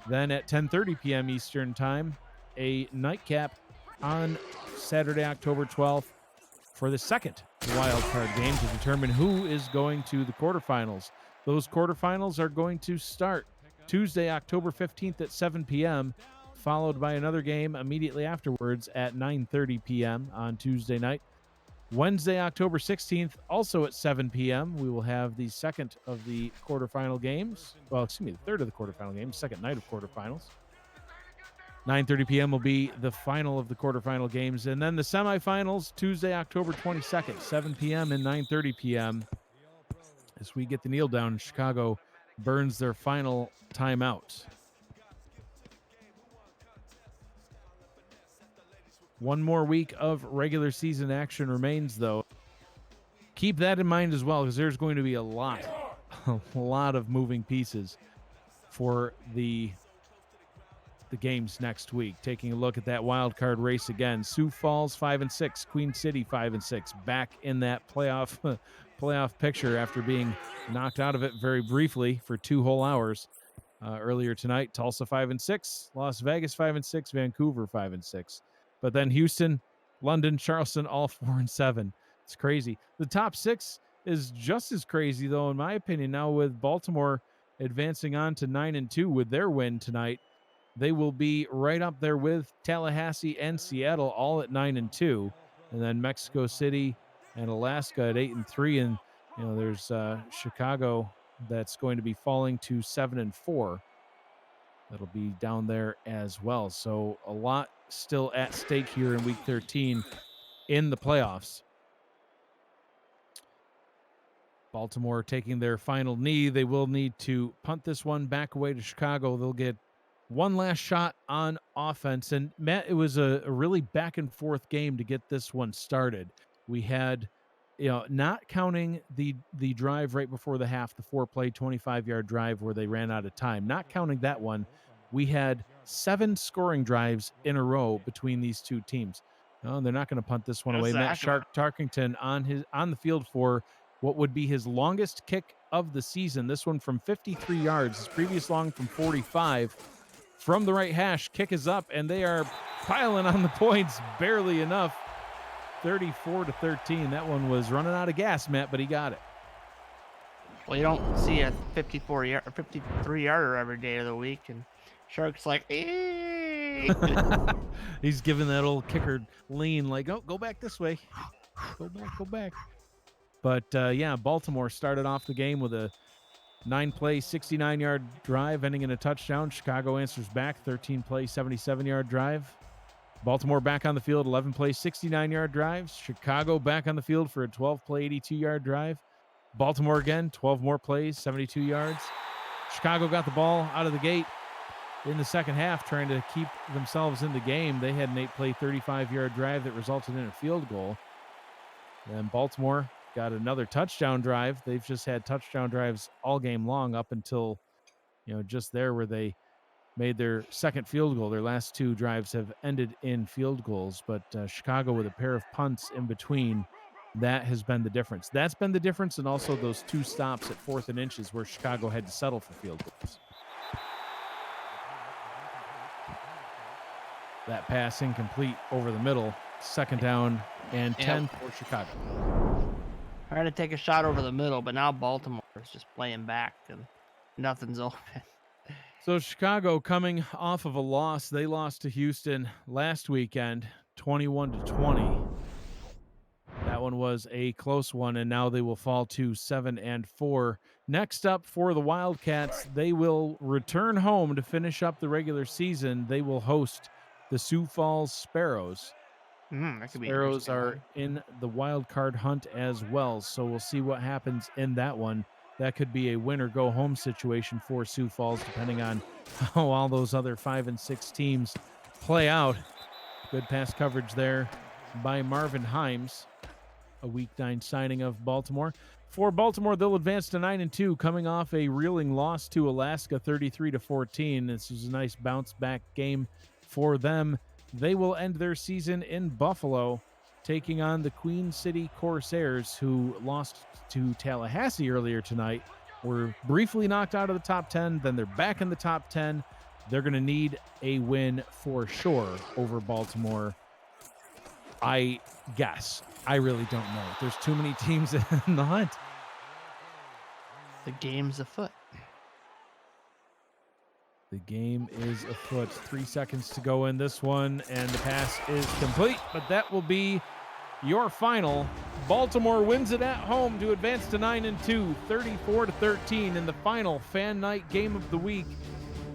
Then at 10:30 p.m. Eastern Time, a nightcap on Saturday, October 12th for the second wild card game to determine who is going to the quarterfinals. Those quarterfinals are going to start Tuesday, October 15th at 7 p.m., followed by another game immediately afterwards at 9:30 p.m. on Tuesday night. Wednesday, October 16th, also at 7 p.m., we will have the second of the quarterfinal games. Well, excuse me, the third of the quarterfinal games, second night of quarterfinals. 9:30 p.m. will be the final of the quarterfinal games. And then the semifinals, Tuesday, October 22nd, 7 p.m. and 9:30 p.m. as we get the kneel down. Chicago burns their final timeout. One more week of regular season action remains, though. Keep that in mind as well, because there's going to be a lot of moving pieces for the games next week. Taking a look at that wild card race again. Sioux Falls 5-6, Queen City 5-6, back in that playoff picture after being knocked out of it very briefly for 2 whole hours earlier tonight. Tulsa 5-6, Las Vegas 5-6, Vancouver 5-6. But then Houston, London, Charleston, all 4-7. It's crazy. The top 6 is just as crazy, though, in my opinion, now with Baltimore advancing on to 9-2 with their win tonight. They will be right up there with Tallahassee and Seattle, all at 9-2, and then Mexico City and Alaska at 8-3. And there's Chicago that's going to be falling to 7-4. That'll be down there as well. So a lot still at stake here in Week 13 in the playoffs. Baltimore taking their final knee. They will need to punt this one back away to Chicago. They'll get one last shot on offense. And Matt, it was a really back and forth game to get this one started. We had, not counting the drive right before the half, the 4-play 25-yard drive where they ran out of time, not counting that one, we had 7 scoring drives in a row between these two teams. No, they're not going to punt this one away. Matt Shark Tarkington on the field for what would be his longest kick of the season. This one from 53 yards, his previous long from 45. From the right hash, kick is up, and they are piling on the points barely enough. 34-13. That one was running out of gas, Matt, but he got it. Well, you don't see a 53-yarder every day of the week, and Shark's like, eh. He's giving that old kicker lean, like, oh, go back this way. Go back. But, Baltimore started off the game with a 9-play, 69-yard drive ending in a touchdown. Chicago answers back, 13-play, 77-yard drive. Baltimore back on the field, 11-play, 69-yard drives. Chicago back on the field for a 12-play, 82-yard drive. Baltimore again, 12 more plays, 72 yards. Chicago got the ball out of the gate in the second half, trying to keep themselves in the game. They had an 8-play, 35-yard drive that resulted in a field goal. And Baltimore got another touchdown drive. They've just had touchdown drives all game long up until, just there where they made their second field goal. Their last 2 drives have ended in field goals, but Chicago with a pair of punts in between, that has been the difference. That's been the difference, and also those 2 stops at 4th and inches where Chicago had to settle for field goals. That pass incomplete over the middle. Second down and 10 for Chicago. Trying to take a shot over the middle, but now Baltimore is just playing back and nothing's open. So Chicago coming off of a loss. They lost to Houston last weekend, 21-20. That one was a close one, and now they will fall to 7-4. Next up for the Wildcats, they will return home to finish up the regular season. They will host the Sioux Falls Sparrows. That could be Sparrows are in the wild card hunt as well, so we'll see what happens in that one. That could be a win or go home situation for Sioux Falls, depending on how all those other 5 and 6 teams play out. Good pass coverage there by Marvin Himes, a Week 9 signing of Baltimore. For Baltimore, they'll advance to 9-2, coming off a reeling loss to Alaska, 33-14. This is a nice bounce back game for them. They will end their season in Buffalo, taking on the Queen City Corsairs, who lost to Tallahassee earlier tonight. Were briefly knocked out of the top 10, then they're back in the top 10. They're going to need a win for sure over Baltimore. I guess. I really don't know. There's too many teams in the hunt. The game's afoot. The game is afoot. 3 seconds to go in this one, and the pass is complete, but that will be your final. Baltimore wins it at home to advance to 9-2, 34-13 in the final fan night game of the week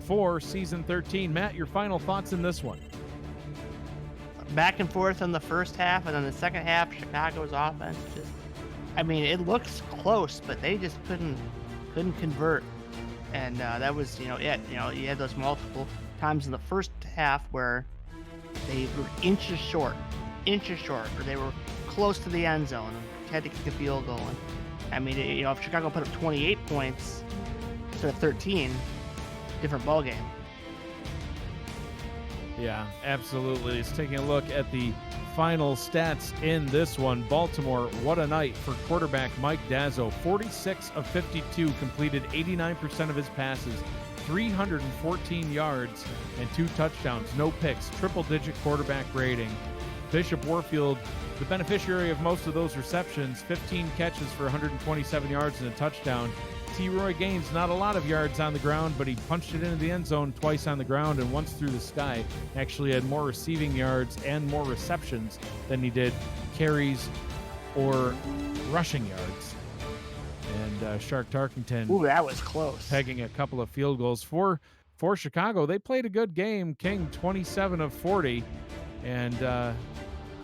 for season 13. Matt, your final thoughts in this one? Back and forth in the first half, and then the second half, Chicago's offense just, I mean, it looks close, but they just couldn't convert. And that was, it. You had those multiple times in the first half where they were inches short, or they were close to the end zone and had to kick the field goal. And I mean, if Chicago put up 28 points instead of 13, different ball game. Yeah, absolutely. It's taking a look at the final stats in this one. Baltimore, what a night for quarterback Mike Dazzo. 46 of 52, completed 89% of his passes, 314 yards and 2 touchdowns, no picks, triple-digit quarterback rating. Bishop Warfield, the beneficiary of most of those receptions, 15 catches for 127 yards and a touchdown. T. Roy Gaines, not a lot of yards on the ground, but he punched it into the end zone twice on the ground and once through the sky. Actually had more receiving yards and more receptions than he did carries or rushing yards. And Shark Tarkington, Ooh, that was close. pegging a couple of field goals for Chicago. They played a good game. King 27 of 40. And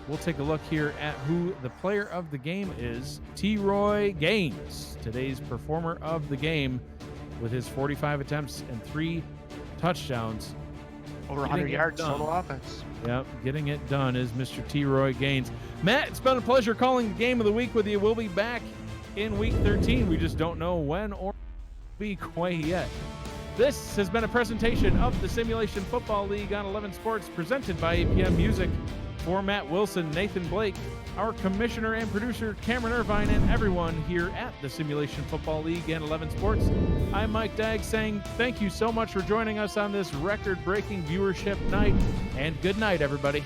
we'll take a look here at who the player of the game is. T. Roy Gaines, today's performer of the game, with his 45 attempts and 3 touchdowns. Over 100 yards total offense. Yep, getting it done is Mr. T. Roy Gaines. Matt, it's been a pleasure calling the game of the week with you. We'll be back in week 13. We just don't know when or be quite yet. This has been a presentation of the Simulation Football League on 11 Sports, presented by APM Music. For Matt Wilson, Nathan Blake, our commissioner and producer, Cameron Irvine, and everyone here at the Simulation Football League and 11 Sports, I'm Mike Dagg saying thank you so much for joining us on this record-breaking viewership night, and good night, everybody.